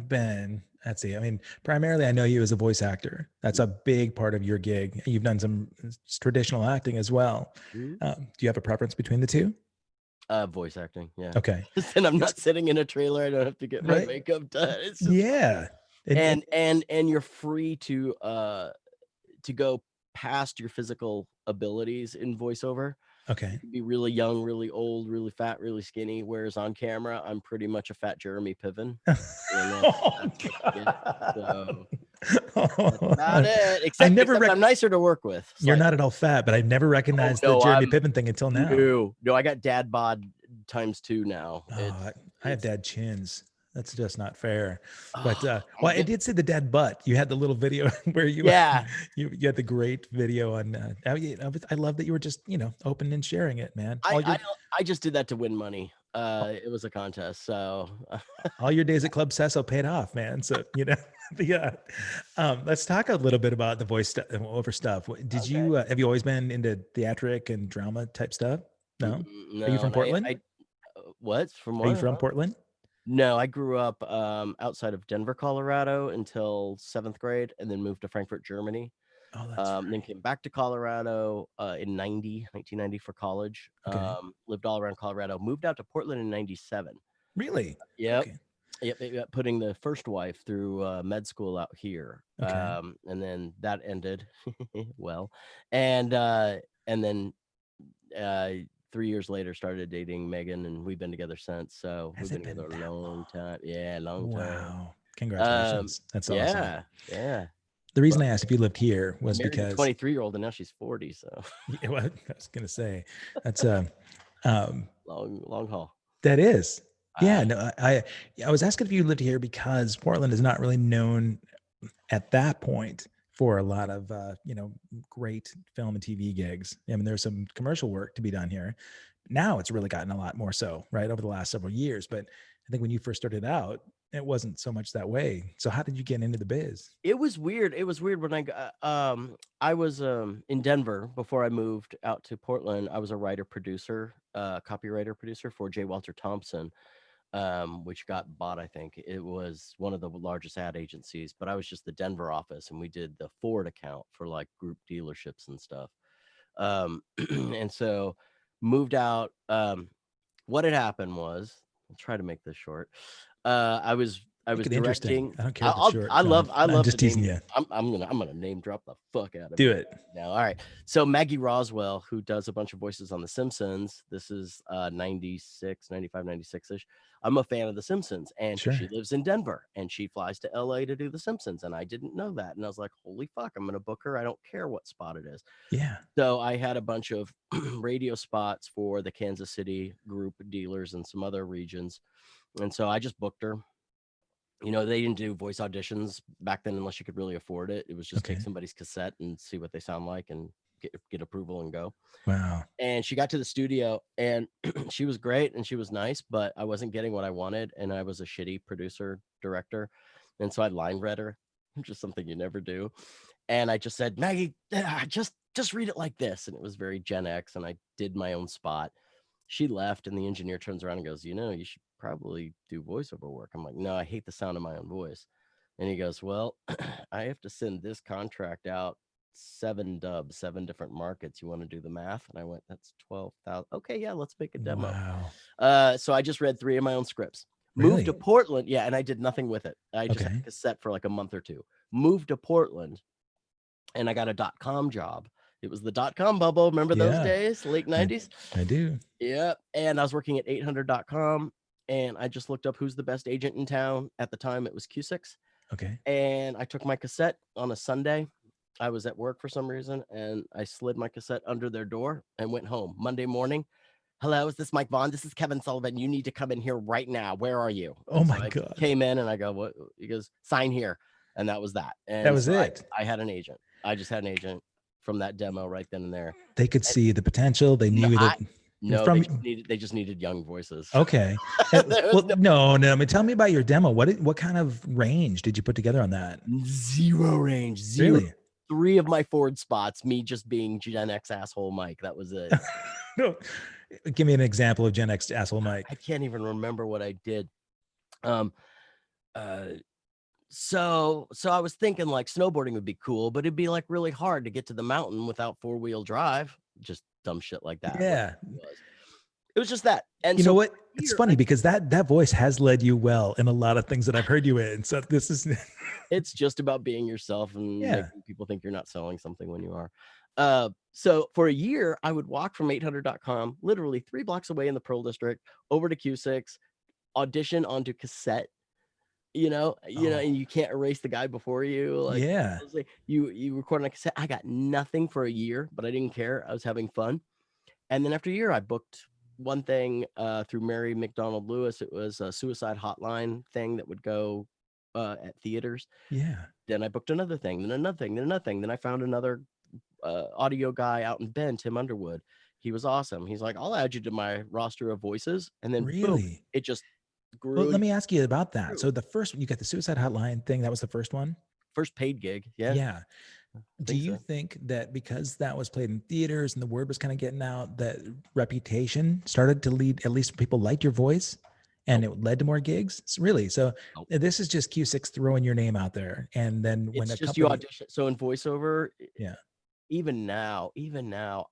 Speaker 1: been, let's see, I mean, primarily I know you as a voice actor. That's a big part of your gig. You've done some traditional acting as well. Do you have a preference between the two?
Speaker 2: Voice acting, yeah.
Speaker 1: Okay.
Speaker 2: And I'm not sitting in a trailer. I don't have to get my makeup done. It's just
Speaker 1: yeah.
Speaker 2: and you're free to go past your physical abilities in voiceover.
Speaker 1: Okay.
Speaker 2: You can be really young, really old, really fat, really skinny. Whereas on camera, I'm pretty much a fat Jeremy Piven. That's about it. Except I'm nicer to work with.
Speaker 1: You're not at all fat, but I've never recognized the Jeremy Piven thing until now.
Speaker 2: No, I got dad bod *2 now.
Speaker 1: I have dad chins. That's just not fair. But I did see the dad butt. You had the little video where you had the great video on. I love that you were just open and sharing it, man.
Speaker 2: I just did that to win money. It was a contest, so
Speaker 1: all your days at Club Cecil paid off, man. So let's talk a little bit about the voice over stuff. Did you have you always been into theatric and drama type stuff? No. Are you from Portland?
Speaker 2: What? From what?
Speaker 1: Are you from Portland?
Speaker 2: No, I grew up outside of Denver, Colorado until 7th grade, and then moved to Frankfurt, Germany.
Speaker 1: Oh, that's right.
Speaker 2: Then came back to Colorado in 1990 for college.
Speaker 1: Okay.
Speaker 2: Lived all around Colorado. Moved out to Portland in 97.
Speaker 1: Really?
Speaker 2: Yep.
Speaker 1: Okay.
Speaker 2: Yep. Putting the first wife through med school out here.
Speaker 1: Okay.
Speaker 2: And then that ended well. And then 3 years later started dating Megan, and we've been together since. So we've been together a long time. Yeah, long time.
Speaker 1: Wow. Congratulations. That's awesome.
Speaker 2: Yeah.
Speaker 1: The reason I asked if you lived here was because
Speaker 2: a 23-year-old, and now she's 40. So
Speaker 1: yeah, well, I was gonna say that's
Speaker 2: long haul.
Speaker 1: That is. Yeah. No, I was asking if you lived here because Portland is not really known at that point for a lot of great film and TV gigs. I mean, there's some commercial work to be done here. Now it's really gotten a lot more so, right, over the last several years. But I think when you first started out, it wasn't so much that way. So how did you get into the biz?
Speaker 2: It was weird. It was weird when I was in Denver before I moved out to Portland. I was a writer producer, copywriter producer for J. Walter Thompson, which got bought. I think it was one of the largest ad agencies, but I was just the Denver office, and we did the Ford account for like group dealerships and stuff. And so moved out. What had happened was, I'll try to make this short. I was
Speaker 1: Make it interesting.
Speaker 2: directing.
Speaker 1: I don't care if it's short.
Speaker 2: I
Speaker 1: So
Speaker 2: I
Speaker 1: I'm
Speaker 2: love
Speaker 1: just
Speaker 2: to name.
Speaker 1: teasing you.
Speaker 2: I'm gonna name drop the fuck out of
Speaker 1: Do
Speaker 2: you
Speaker 1: it.
Speaker 2: now. All right. So Maggie Roswell, who does a bunch of voices on The Simpsons, this is 96, 95, 96-ish. I'm a fan of The Simpsons, and
Speaker 1: Sure.
Speaker 2: she lives in Denver, and she flies to LA to do The Simpsons, and I didn't know that, and I was like, holy fuck, I'm gonna book her. I don't care what spot it is.
Speaker 1: Yeah.
Speaker 2: So I had a bunch of radio spots for the Kansas City group dealers and some other regions. And so I just booked her. You know, they didn't do voice auditions back then unless you could really afford it. It was just
Speaker 1: Okay.
Speaker 2: take somebody's cassette and see what they sound like and get approval and go.
Speaker 1: Wow.
Speaker 2: And she got to the studio and she was great and she was nice, but I wasn't getting what I wanted. And I was a shitty producer director. And so I line read her, which is something you never do. And I just said, Maggie, just read it like this. And it was very Gen X. And I did my own spot. She left and the engineer turns around and goes, you know, you should probably do voiceover work. I'm like, no, I hate the sound of my own voice. And he goes, well, I have to send this contract out 7 different markets. You want to do the math? And I went, that's 12,000. Okay, yeah, let's make a demo.
Speaker 1: Wow.
Speaker 2: So I just read 3 of my own scripts.
Speaker 1: Really?
Speaker 2: Moved to Portland. Yeah, and I did nothing with it. I just had a cassette for like a month or 2. Moved to Portland and I got a .com job. It was the .com bubble. Remember those days? Late 90s?
Speaker 1: I do.
Speaker 2: Yeah. And I was working at 800.com and I just looked up who's the best agent in town. At the time, it was Q6.
Speaker 1: Okay.
Speaker 2: And I took my cassette on a Sunday. I was at work for some reason and I slid my cassette under their door and went home. Monday morning, hello, is this Mike Vaughn? This is Kevin Sullivan. You need to come in here right now. Where are you?
Speaker 1: Oh
Speaker 2: And
Speaker 1: my
Speaker 2: so I
Speaker 1: God.
Speaker 2: came in and I go, what? He goes, sign here. And that was that. And
Speaker 1: That was
Speaker 2: so
Speaker 1: it.
Speaker 2: I had an agent. I just had an agent from that demo right then and there.
Speaker 1: They could see the potential. They knew that.
Speaker 2: They just needed young voices.
Speaker 1: Okay. Well, no. I mean, tell me about your demo. What kind of range did you put together on that?
Speaker 2: Zero range. Zero.
Speaker 1: Really?
Speaker 2: 3 of my Ford spots, me just being Gen X asshole Mike. That was it.
Speaker 1: No. Give me an example of Gen X asshole Mike.
Speaker 2: I can't even remember what I did. So I was thinking like snowboarding would be cool, but it'd be like really hard to get to the mountain without 4-wheel drive. Just dumb shit like that.
Speaker 1: Yeah.
Speaker 2: It was just that. And
Speaker 1: you know what? It's funny because that voice has led you well in a lot of things that I've heard you in. So this is
Speaker 2: it's just about being yourself and making people think you're not selling something when you are. So for a year, I would walk from 800.com, literally 3 blocks away in the Pearl District, over to Q6, audition onto cassette. You know, and you can't erase the guy before you. Like, you record on a cassette. I got nothing for a year, but I didn't care. I was having fun. And then after a year, I booked one thing through Mary McDonald Lewis. It was a suicide hotline thing that would go at theaters.
Speaker 1: Yeah.
Speaker 2: Then I booked another thing, then another thing, then another thing. Then I found another audio guy out in Bend, Tim Underwood. He was awesome. He's like, I'll add you to my roster of voices. And then boom, it just grew.
Speaker 1: Well, let me ask you about that. So the first one, you got the suicide hotline thing. That was the first one?
Speaker 2: First paid gig. Yeah.
Speaker 1: Yeah. Do you think that because that was played in theaters and the word was kind of getting out, that reputation started to lead, at least people liked your voice and it led to more gigs? Really? So this is just Q6 throwing your name out there. And then when
Speaker 2: it's just you audition. So in voiceover,
Speaker 1: yeah.
Speaker 2: Even now,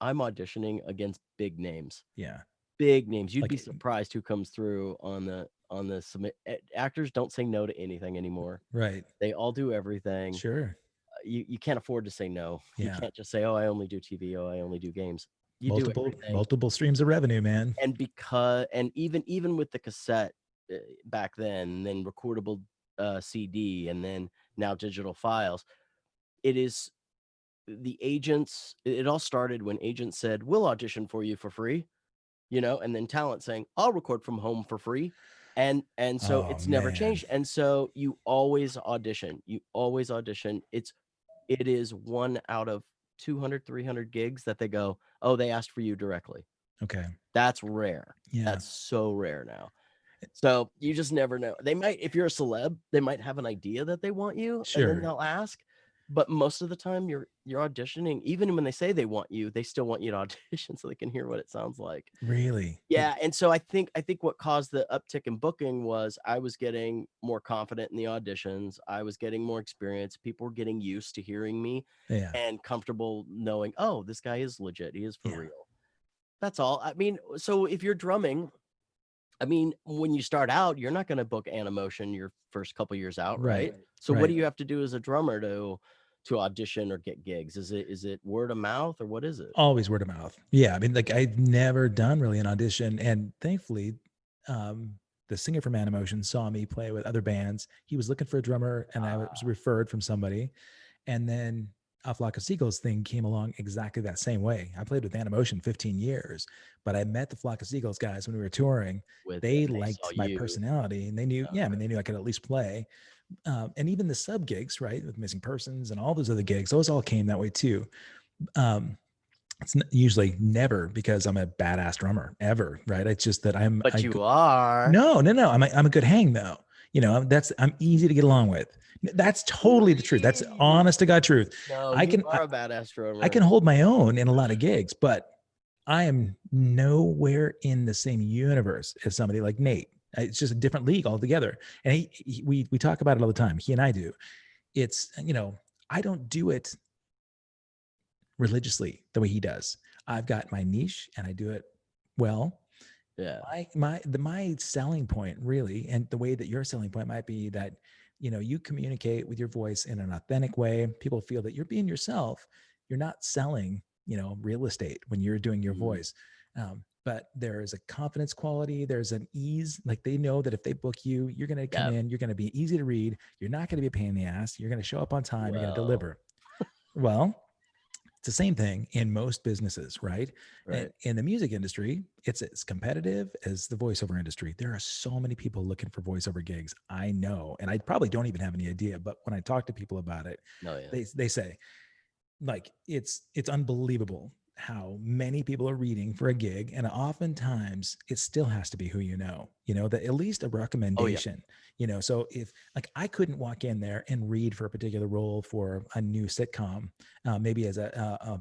Speaker 2: I'm auditioning against big names.
Speaker 1: Yeah.
Speaker 2: Big names. You'd be surprised who comes through on the submit. Actors don't say no to anything anymore.
Speaker 1: Right.
Speaker 2: They all do everything.
Speaker 1: Sure.
Speaker 2: You can't afford to say no.
Speaker 1: Yeah.
Speaker 2: You can't just say, oh, I only do TV. Oh, I only do games. You
Speaker 1: multiple streams of revenue, man.
Speaker 2: And even with the cassette back then recordable CD, and then now digital files, it is the agents. It all started when agents said, we'll audition for you for free, and then talent saying, I'll record from home for free. And so it's never changed. And so you always audition. It is 1 out of 200, 300 gigs that they go, oh, they asked for you directly.
Speaker 1: Okay.
Speaker 2: That's rare.
Speaker 1: Yeah.
Speaker 2: That's so rare now. So you just never know. They might, if you're a celeb, they might have an idea that they want you, and then
Speaker 1: Sure.
Speaker 2: they'll ask. But most of the time, you're auditioning. Even when they say they want you, they still want you to audition so they can hear what it sounds like.
Speaker 1: Really?
Speaker 2: Yeah, and so I think what caused the uptick in booking was I was getting more confident in the auditions. I was getting more experience. People were getting used to hearing me
Speaker 1: Yeah.
Speaker 2: and comfortable knowing, oh, this guy is legit. He is for
Speaker 1: Yeah.
Speaker 2: real. That's all. I mean, so if you're drumming, I mean, when you start out, you're not going to book Animotion your first couple years out, right?
Speaker 1: Right.
Speaker 2: So what do
Speaker 1: Right.
Speaker 2: you have to do as a drummer to audition or get gigs? Is it word of mouth or what is it?
Speaker 1: Always word of mouth. Yeah. I mean, like I've never done really an audition. And thankfully, um, the singer from Animotion saw me play with other bands. He was looking for a drummer and I was referred from somebody. And then a Flock of Seagulls thing came along exactly that same way. I played with Animotion 15 years, but I met the Flock of Seagulls guys when we were touring.
Speaker 2: With
Speaker 1: They
Speaker 2: and they saw
Speaker 1: liked my
Speaker 2: you.
Speaker 1: personality and they knew, yeah, I mean, they knew I could at least play. And even the sub gigs, right, with Missing Persons and all those other gigs, those all came that way too. Um, it's usually never because I'm a badass drummer ever, right? It's just that
Speaker 2: But you are.
Speaker 1: no. I'm a good hang though. I'm easy to get along with. That's totally the truth. That's honest to God truth.
Speaker 2: No,
Speaker 1: I
Speaker 2: you
Speaker 1: can
Speaker 2: are a badass drummer.
Speaker 1: I can hold my own in a lot of gigs, but I am nowhere in the same universe as somebody like Nate. It's just a different league altogether. And we talk about it all the time. He and I do. It's, I don't do it religiously the way he does. I've got my niche and I do it well.
Speaker 2: Yeah.
Speaker 1: My selling point really, and the way that your selling point might be that, you communicate with your voice in an authentic way. People feel that you're being yourself. You're not selling, real estate when you're doing your voice. But there is a confidence quality. There's an ease. Like they know that if they book you, you're going to come in, you're going to be easy to read. You're not going to be a pain in the ass. You're going to show up on time. You're going to deliver. Well, it's the same thing in most businesses, right?
Speaker 2: Right.
Speaker 1: And in the music industry, it's as competitive as the voiceover industry. There are so many people looking for voiceover gigs. I know, and I probably don't even have any idea, but when I talk to people about it, they say, like, it's unbelievable how many people are reading for a gig, and oftentimes it still has to be who that at least a recommendation. So if like I couldn't walk in there and read for a particular role for a new sitcom, maybe as a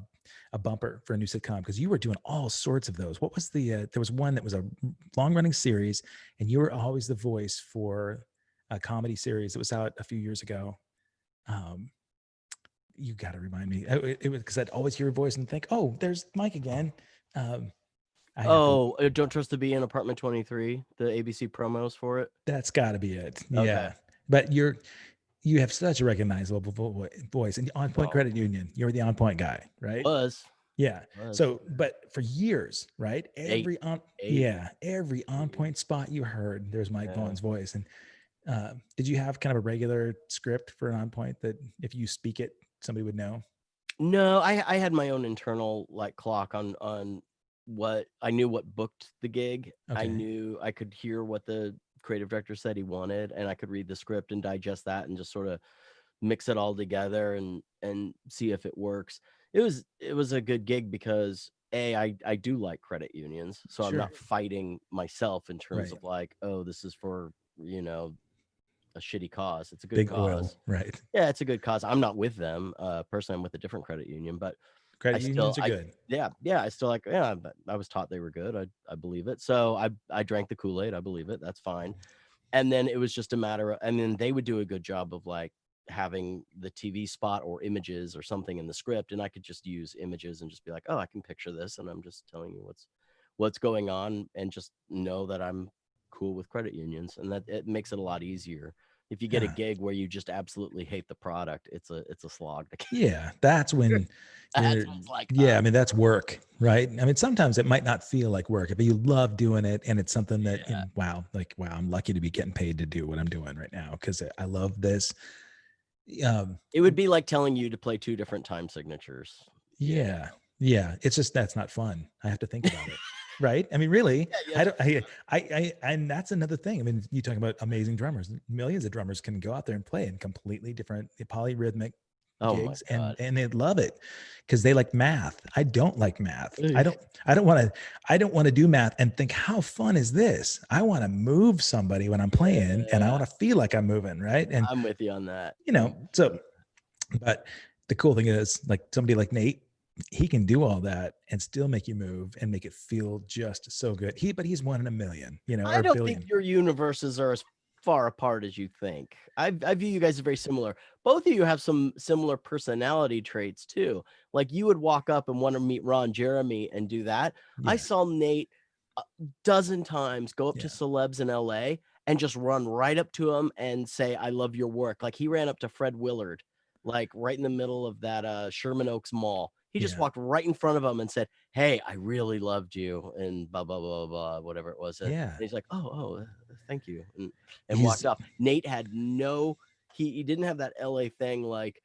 Speaker 1: bumper for a new sitcom, because you were doing all sorts of those. What was there was one that was a long running series, and you were always the voice for a comedy series that was out a few years ago. You got to remind me. It was because I'd always hear your voice and think, "Oh, there's Mike again."
Speaker 2: Don't Trust the Bee in Apartment 23, the ABC promos for it.
Speaker 1: That's got to be it.
Speaker 2: Okay.
Speaker 1: Yeah, but you have such a recognizable voice. And On Point Credit Union, you're the On Point guy, right? Yeah. So, but for years, right? Every On Point spot you heard, there's Mike Vaughn's voice. And did you have kind of a regular script for an On Point that if you speak it, somebody would know?
Speaker 2: No, I had my own internal like clock on what I knew what booked the gig. I knew I could hear what the creative director said he wanted, and I could read the script and digest that and just sort of mix it all together and see if it works. It was a good gig because I do like credit unions, so I'm not fighting myself in terms of like, oh, this is for a shitty cause. It's a good
Speaker 1: Big
Speaker 2: cause.
Speaker 1: oil, right?
Speaker 2: Yeah, it's a good cause. I'm not with them. Personally, I'm with a different credit union, but
Speaker 1: credit unions are good.
Speaker 2: I still like, but I was taught they were good. I believe it. So I drank the Kool-Aid. I believe it. That's fine. And then it was just a matter of, and then they would do a good job of like having the TV spot or images or something in the script. And I could just use images and just be like, oh, I can picture this. And I'm just telling you what's going on, and just know that I'm cool with credit unions, and that it makes it a lot easier. If you get a gig where you just absolutely hate the product, it's a slog.
Speaker 1: Yeah, that's when
Speaker 2: That's what it's like.
Speaker 1: I mean, that's work, right? I mean, sometimes it might not feel like work, but you love doing it, and it's something that, wow, I'm lucky to be getting paid to do what I'm doing right now because I love this.
Speaker 2: It would be like telling you to play 2 different time signatures.
Speaker 1: Yeah. It's just that's not fun. I have to think about it. Right? I mean, really, and that's another thing. I mean, you talk about amazing drummers. Millions of drummers can go out there and play in completely different polyrhythmic
Speaker 2: Oh my
Speaker 1: gigs,
Speaker 2: God.
Speaker 1: and they love it because they like math. I don't like math.
Speaker 2: Ugh.
Speaker 1: I don't want to do math and think, how fun is this? I want to move somebody when I'm playing, and I
Speaker 2: Yeah,
Speaker 1: want to feel like I'm moving, right? And
Speaker 2: I'm with you on that.
Speaker 1: so, but the cool thing is, like, somebody like Nate, he can do all that and still make you move and make it feel just so good. But he's one in a million, or
Speaker 2: I
Speaker 1: a
Speaker 2: don't think
Speaker 1: billion.
Speaker 2: your universes are as far apart as you think. I view you guys as very similar. Both of you have some similar personality traits too. Like you would walk up and want to meet Ron Jeremy and do that. I
Speaker 1: Yeah,
Speaker 2: saw Nate a dozen times go up to
Speaker 1: yeah,
Speaker 2: celebs in LA and just run right up to him and say, "I love your work." Like he ran up to Fred Willard, like right in the middle of that Sherman Oaks Mall. He just
Speaker 1: yeah,
Speaker 2: walked right in front of him and said, "Hey, I really loved you," and blah blah blah blah, whatever it was. And
Speaker 1: yeah.
Speaker 2: he's like, "Oh, thank you," and
Speaker 1: He's
Speaker 2: walked off. Nate had no, he didn't have that LA thing like,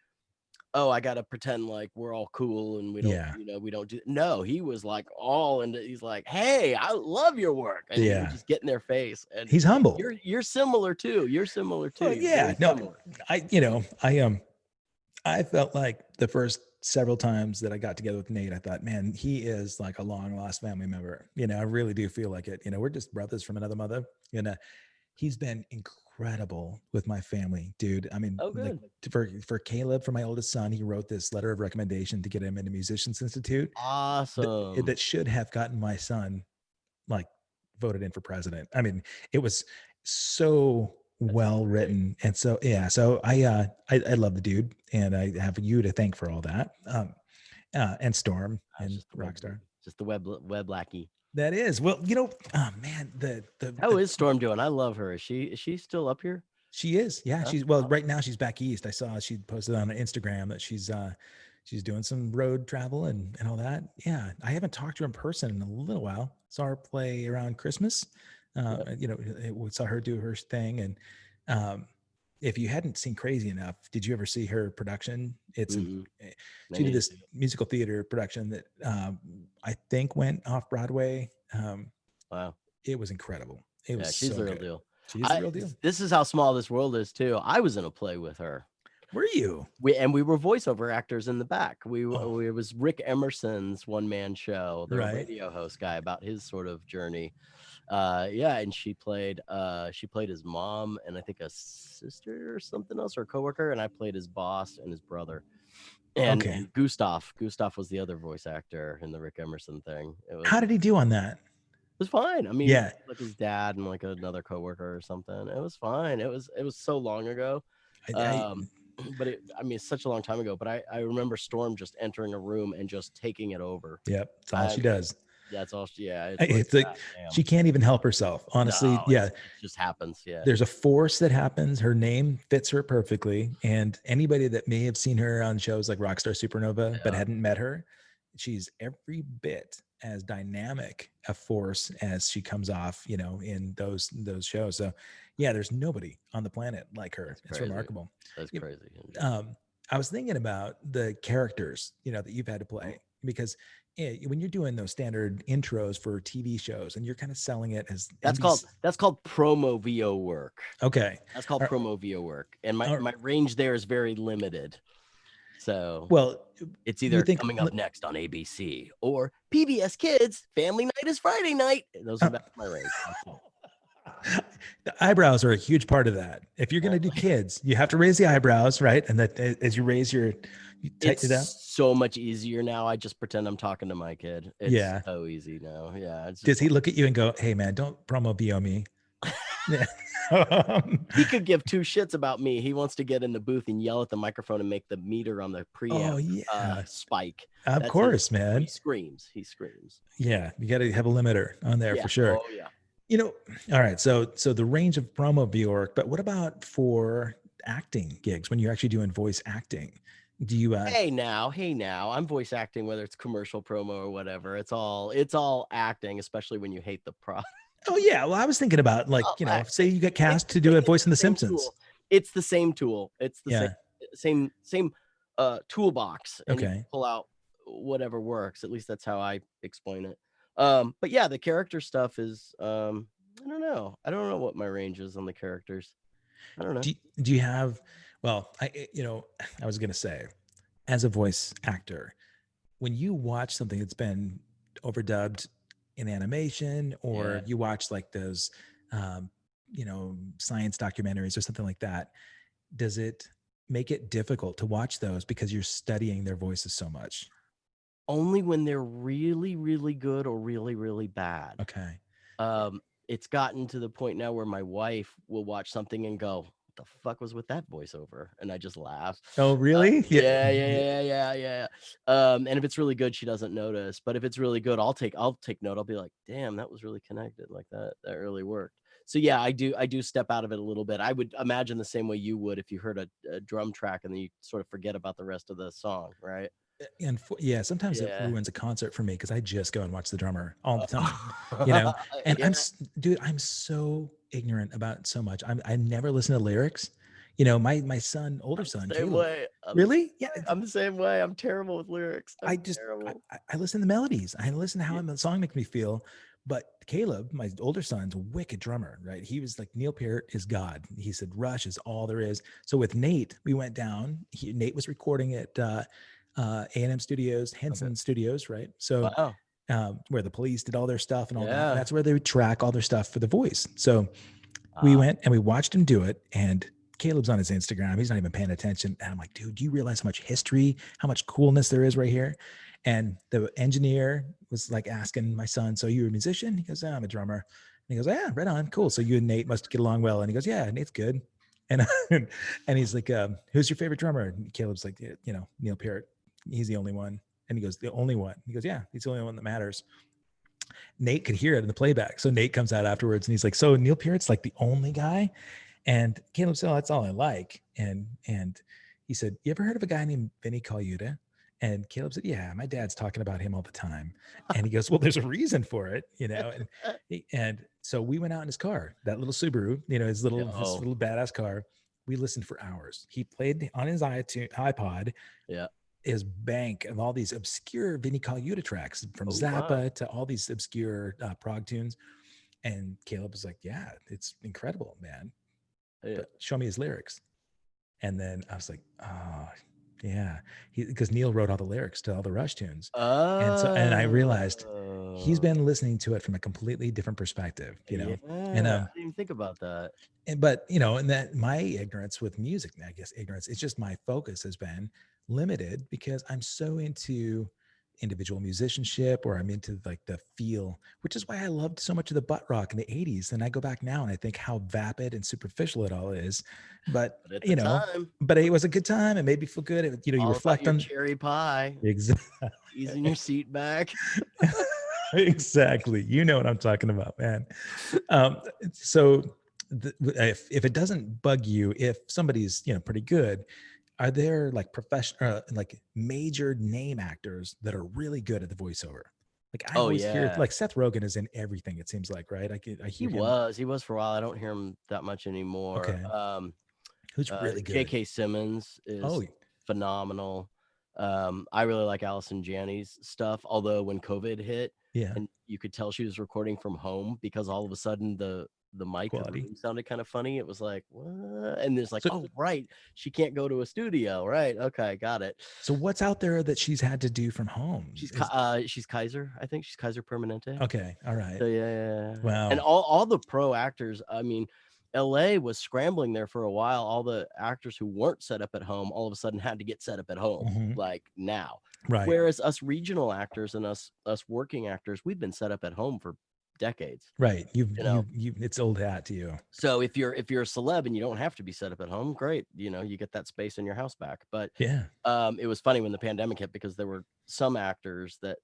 Speaker 2: "Oh, I gotta pretend like we're all cool and we don't,
Speaker 1: yeah,
Speaker 2: we don't do." No, he was like all into. He's like, "Hey, I love your work," and he would
Speaker 1: yeah.
Speaker 2: just get in their face. And
Speaker 1: He's humble.
Speaker 2: you're similar too. You're similar too.
Speaker 1: Oh
Speaker 2: You're
Speaker 1: yeah,
Speaker 2: very
Speaker 1: no,
Speaker 2: similar.
Speaker 1: I felt like the first several times that I got together with Nate, I thought, man, he is like a long lost family member. I really do feel like it. We're just brothers from another mother. He's been incredible with my family, dude. I mean,
Speaker 2: Oh,
Speaker 1: like,
Speaker 2: good,
Speaker 1: for Caleb, for my oldest son, he wrote this letter of recommendation to get him into Musicians Institute
Speaker 2: awesome.
Speaker 1: that should have gotten my son like voted in for president. I mean, it was so
Speaker 2: That sounds
Speaker 1: well
Speaker 2: great.
Speaker 1: written, and so yeah. So I love the dude, and I have you to thank for all that. And Storm
Speaker 2: It's
Speaker 1: and Rockstar.
Speaker 2: just the web lackey.
Speaker 1: That is, well, oh man,
Speaker 2: How is Storm doing? I love her. Is she still up here?
Speaker 1: she is, yeah,
Speaker 2: Huh?
Speaker 1: she's, well, right now she's back east. I saw she posted on Instagram that she's doing some road travel and all that. Yeah, I haven't talked to her in person in a little while. Saw her play around Christmas.
Speaker 2: Yep.
Speaker 1: We saw her do her thing. And if you hadn't seen Crazy Enough, did you ever see her production?
Speaker 2: Mm-mm. I
Speaker 1: She did
Speaker 2: need to
Speaker 1: this
Speaker 2: see it.
Speaker 1: musical theater production that I think went off Broadway.
Speaker 2: Wow.
Speaker 1: It was incredible. It was
Speaker 2: Yeah, she's
Speaker 1: so
Speaker 2: the real
Speaker 1: good.
Speaker 2: deal.
Speaker 1: She's the real deal.
Speaker 2: This is how small this world is too. I was in a play with her.
Speaker 1: Were you?
Speaker 2: We were voiceover actors in the back.
Speaker 1: Oh,
Speaker 2: It was Rick Emerson's one man show, the
Speaker 1: right.
Speaker 2: radio host guy, about his sort of journey. Yeah, and she played his mom and I think a sister or something else, or a coworker, and I played his boss and his brother.
Speaker 1: Okay.
Speaker 2: And Gustav was the other voice actor in the Rick Emerson thing.
Speaker 1: How did he do on that?
Speaker 2: It was fine. I mean, he
Speaker 1: Yeah.
Speaker 2: played like his dad and like another coworker or something. It was fine. It was so long ago.
Speaker 1: I
Speaker 2: But I mean, it's such a long time ago. But I remember Storm just entering a room and just taking it over.
Speaker 1: Yep. That's all
Speaker 2: I
Speaker 1: she
Speaker 2: mean,
Speaker 1: does.
Speaker 2: that's all. Yeah, it's like,
Speaker 1: It's like
Speaker 2: God damn.
Speaker 1: she can't even help herself. Honestly,
Speaker 2: No,
Speaker 1: yeah.
Speaker 2: it just happens. Yeah.
Speaker 1: There's a force that happens. Her name fits her perfectly. And anybody that may have seen her on shows like Rockstar Supernova but
Speaker 2: Yeah.
Speaker 1: hadn't met her, she's every bit as dynamic a force as she comes off, in those shows. So yeah, there's nobody on the planet like her.
Speaker 2: That's
Speaker 1: It's
Speaker 2: crazy.
Speaker 1: remarkable.
Speaker 2: That's
Speaker 1: You-
Speaker 2: crazy.
Speaker 1: I was thinking about the characters, that you've had to
Speaker 2: Mm-hmm.
Speaker 1: play, because when you're doing those standard intros for TV shows and you're kind of selling it as NBC.
Speaker 2: That's called promo VO work.
Speaker 1: Okay.
Speaker 2: That's called
Speaker 1: Are-
Speaker 2: promo VO work. And
Speaker 1: are-
Speaker 2: my range there is very limited. So
Speaker 1: well,
Speaker 2: it's
Speaker 1: you
Speaker 2: either
Speaker 1: think
Speaker 2: coming up next on ABC or PBS Kids Family Night is Friday night. Those are that's my range.
Speaker 1: the eyebrows are a huge part of that. If you're going to do kids, you have to raise the eyebrows, right? And that as you raise you tighten it up.
Speaker 2: It's so much easier now. I just pretend I'm talking to my kid. It's
Speaker 1: Yeah.
Speaker 2: so easy now. Yeah.
Speaker 1: Does he look at you and go, "Hey man, don't promo VO me"? Yeah.
Speaker 2: He could give two shits about me. He wants to get in the booth and yell at the microphone and make the meter on the preamp
Speaker 1: Oh yeah.
Speaker 2: spike.
Speaker 1: Of
Speaker 2: That's
Speaker 1: course,
Speaker 2: He
Speaker 1: man.
Speaker 2: screams. He screams.
Speaker 1: Yeah, you got to have a limiter on there
Speaker 2: Yeah.
Speaker 1: for sure.
Speaker 2: Oh yeah.
Speaker 1: All right. So the range of promo VO, but what about for acting gigs when you're actually doing voice acting? Do you
Speaker 2: Hey now, I'm voice acting, whether it's commercial promo or whatever. It's all acting, especially when you hate the product.
Speaker 1: Oh yeah, well I was thinking about, like, say you get cast to do a voice in The Simpsons.
Speaker 2: It's the same tool. It's the
Speaker 1: Yeah.
Speaker 2: same toolbox, and you
Speaker 1: Okay.
Speaker 2: pull out whatever works. At least that's how I explain it. But yeah, the character stuff is I don't know. I don't know what my range is on the characters. I don't know.
Speaker 1: Do you have, well, I was going to say, as a voice actor, when you watch something that's been overdubbed in animation, or
Speaker 2: Yeah.
Speaker 1: you watch like those, um, science documentaries or something like that, does it make it difficult to watch those because you're studying their voices so much?
Speaker 2: Only when they're really, really good or really, really bad.
Speaker 1: Okay.
Speaker 2: It's gotten to the point now where my wife will watch something and go, "What the fuck was with that voiceover?" And I just laugh.
Speaker 1: Oh, really? Yeah.
Speaker 2: Yeah, yeah, yeah, yeah, yeah. And if it's really good, she doesn't notice. But if it's really good, I'll take note. I'll be like, "Damn, that was really connected. Like that really worked." So yeah, I do step out of it a little bit. I would imagine the same way you would if you heard a drum track and then you sort of forget about the rest of the song, right?
Speaker 1: And yeah, sometimes it
Speaker 2: Yeah.
Speaker 1: ruins a concert for me because I just go and watch the drummer all the time, you know. And
Speaker 2: Yeah.
Speaker 1: dude, I'm so ignorant about so much. I never listen to lyrics. My son, older
Speaker 2: I'm
Speaker 1: son,
Speaker 2: the same
Speaker 1: Caleb.
Speaker 2: way.
Speaker 1: Really? Yeah.
Speaker 2: I'm the same way. I'm terrible with lyrics.
Speaker 1: I
Speaker 2: I'm
Speaker 1: just
Speaker 2: terrible.
Speaker 1: I listen to the melodies. I listen to
Speaker 2: Yeah.
Speaker 1: how the song makes me feel. But Caleb, my older son's a wicked drummer, right? He was like, Neil Peart is God. He said Rush is all there is. So with Nate, we went down. Nate was recording at A&M Studios,
Speaker 2: Okay.
Speaker 1: Henson Studios, right? So
Speaker 2: Wow.
Speaker 1: where the police did all their stuff and all that. And
Speaker 2: Yeah.
Speaker 1: that's where they would track all their stuff for the voice. So we
Speaker 2: Ah,
Speaker 1: went and we watched him do it. And Caleb's on his Instagram. He's not even paying attention. And I'm like, dude, do you realize how much history, how much coolness there is right here? And the engineer was like asking my son, "So you're a musician?" He goes, "I'm a drummer." And he goes, "Yeah, right on, cool. So you and Nate must get along well." And he goes, "Yeah, Nate's good." And and he's like, "Who's your favorite drummer?" And Caleb's like, Neil Peart. He's the only one." And he goes, "The only one?" He goes, "Yeah, he's the only one that matters." Nate could hear it in the playback. So Nate comes out afterwards and he's like, "So Neil Peart's like the only guy?" And Caleb said, "Oh, that's all I like." And he said, "You ever heard of a guy named Vinny Colaiuta?" And Caleb said, "Yeah, my dad's talking about him all the time." And he goes, "Well, there's a reason for it, you know." And so we went out in his car, that little Subaru, his
Speaker 2: oh,
Speaker 1: little badass car. We listened for hours. He played on his iPod
Speaker 2: yeah.
Speaker 1: his bank of all these obscure Vinny Colaiuta tracks, from
Speaker 2: Oh, wow.
Speaker 1: Zappa to all these obscure prog tunes. And Caleb was like, "Yeah, it's incredible, man.
Speaker 2: Yeah.
Speaker 1: But show me his lyrics." And then I was like, "Oh, yeah," because Neil wrote all the lyrics to all the Rush tunes, and I realized he's
Speaker 2: Oh,
Speaker 1: been listening to it from a completely different perspective,
Speaker 2: yeah.
Speaker 1: and
Speaker 2: I didn't even think about that.
Speaker 1: but and that my ignorance with music, I guess ignorance, it's just my focus has been limited because I'm so into individual musicianship, or I'm into like the feel, which is why I loved so much of the butt rock in the 80s. And I go back now and I think how vapid and superficial it all is. But
Speaker 2: But at the time,
Speaker 1: but it was a good time. It made me feel good. You
Speaker 2: all about
Speaker 1: reflect
Speaker 2: your
Speaker 1: on
Speaker 2: cherry pie,
Speaker 1: exactly.
Speaker 2: easing your seat back.
Speaker 1: Exactly. You know what I'm talking about, man. Um, so if it doesn't bug you, if somebody's pretty good, are there like professional, like major name actors that are really good at the voiceover? Like I
Speaker 2: Oh,
Speaker 1: always hear,
Speaker 2: yeah.
Speaker 1: like Seth Rogen is in everything. It seems like, right? I
Speaker 2: He
Speaker 1: hear him.
Speaker 2: was. He was for a while. I don't hear him that much anymore.
Speaker 1: Okay, who's really good?
Speaker 2: J.K. Simmons
Speaker 1: Oh,
Speaker 2: is phenomenal. I really like Allison Janney's stuff, although when COVID hit
Speaker 1: yeah,
Speaker 2: and you could tell she was recording from home because all of a sudden the mic in the
Speaker 1: quality.
Speaker 2: room sounded kind of funny. It was like, what? And there's like,
Speaker 1: So
Speaker 2: oh, right. She can't go to a studio. Right. Okay. Got it.
Speaker 1: so what's out there that she's had to do from home?
Speaker 2: She's Kaiser. I think she's Kaiser Permanente.
Speaker 1: Okay, all right.
Speaker 2: So yeah. And
Speaker 1: Wow.
Speaker 2: all the pro actors, I mean, LA was scrambling there for a while. All the actors who weren't set up at home all of a sudden had to get set up at home,
Speaker 1: Mhm.
Speaker 2: like now.
Speaker 1: Right.
Speaker 2: Whereas us regional actors and us working actors, we've been set up at home for decades,
Speaker 1: Right.
Speaker 2: you know.
Speaker 1: It's old hat to you.
Speaker 2: So if you're a celeb and you don't have to be set up at home, great. You get that space in your house back. But
Speaker 1: Yeah.
Speaker 2: it was funny when the pandemic hit because there were some actors that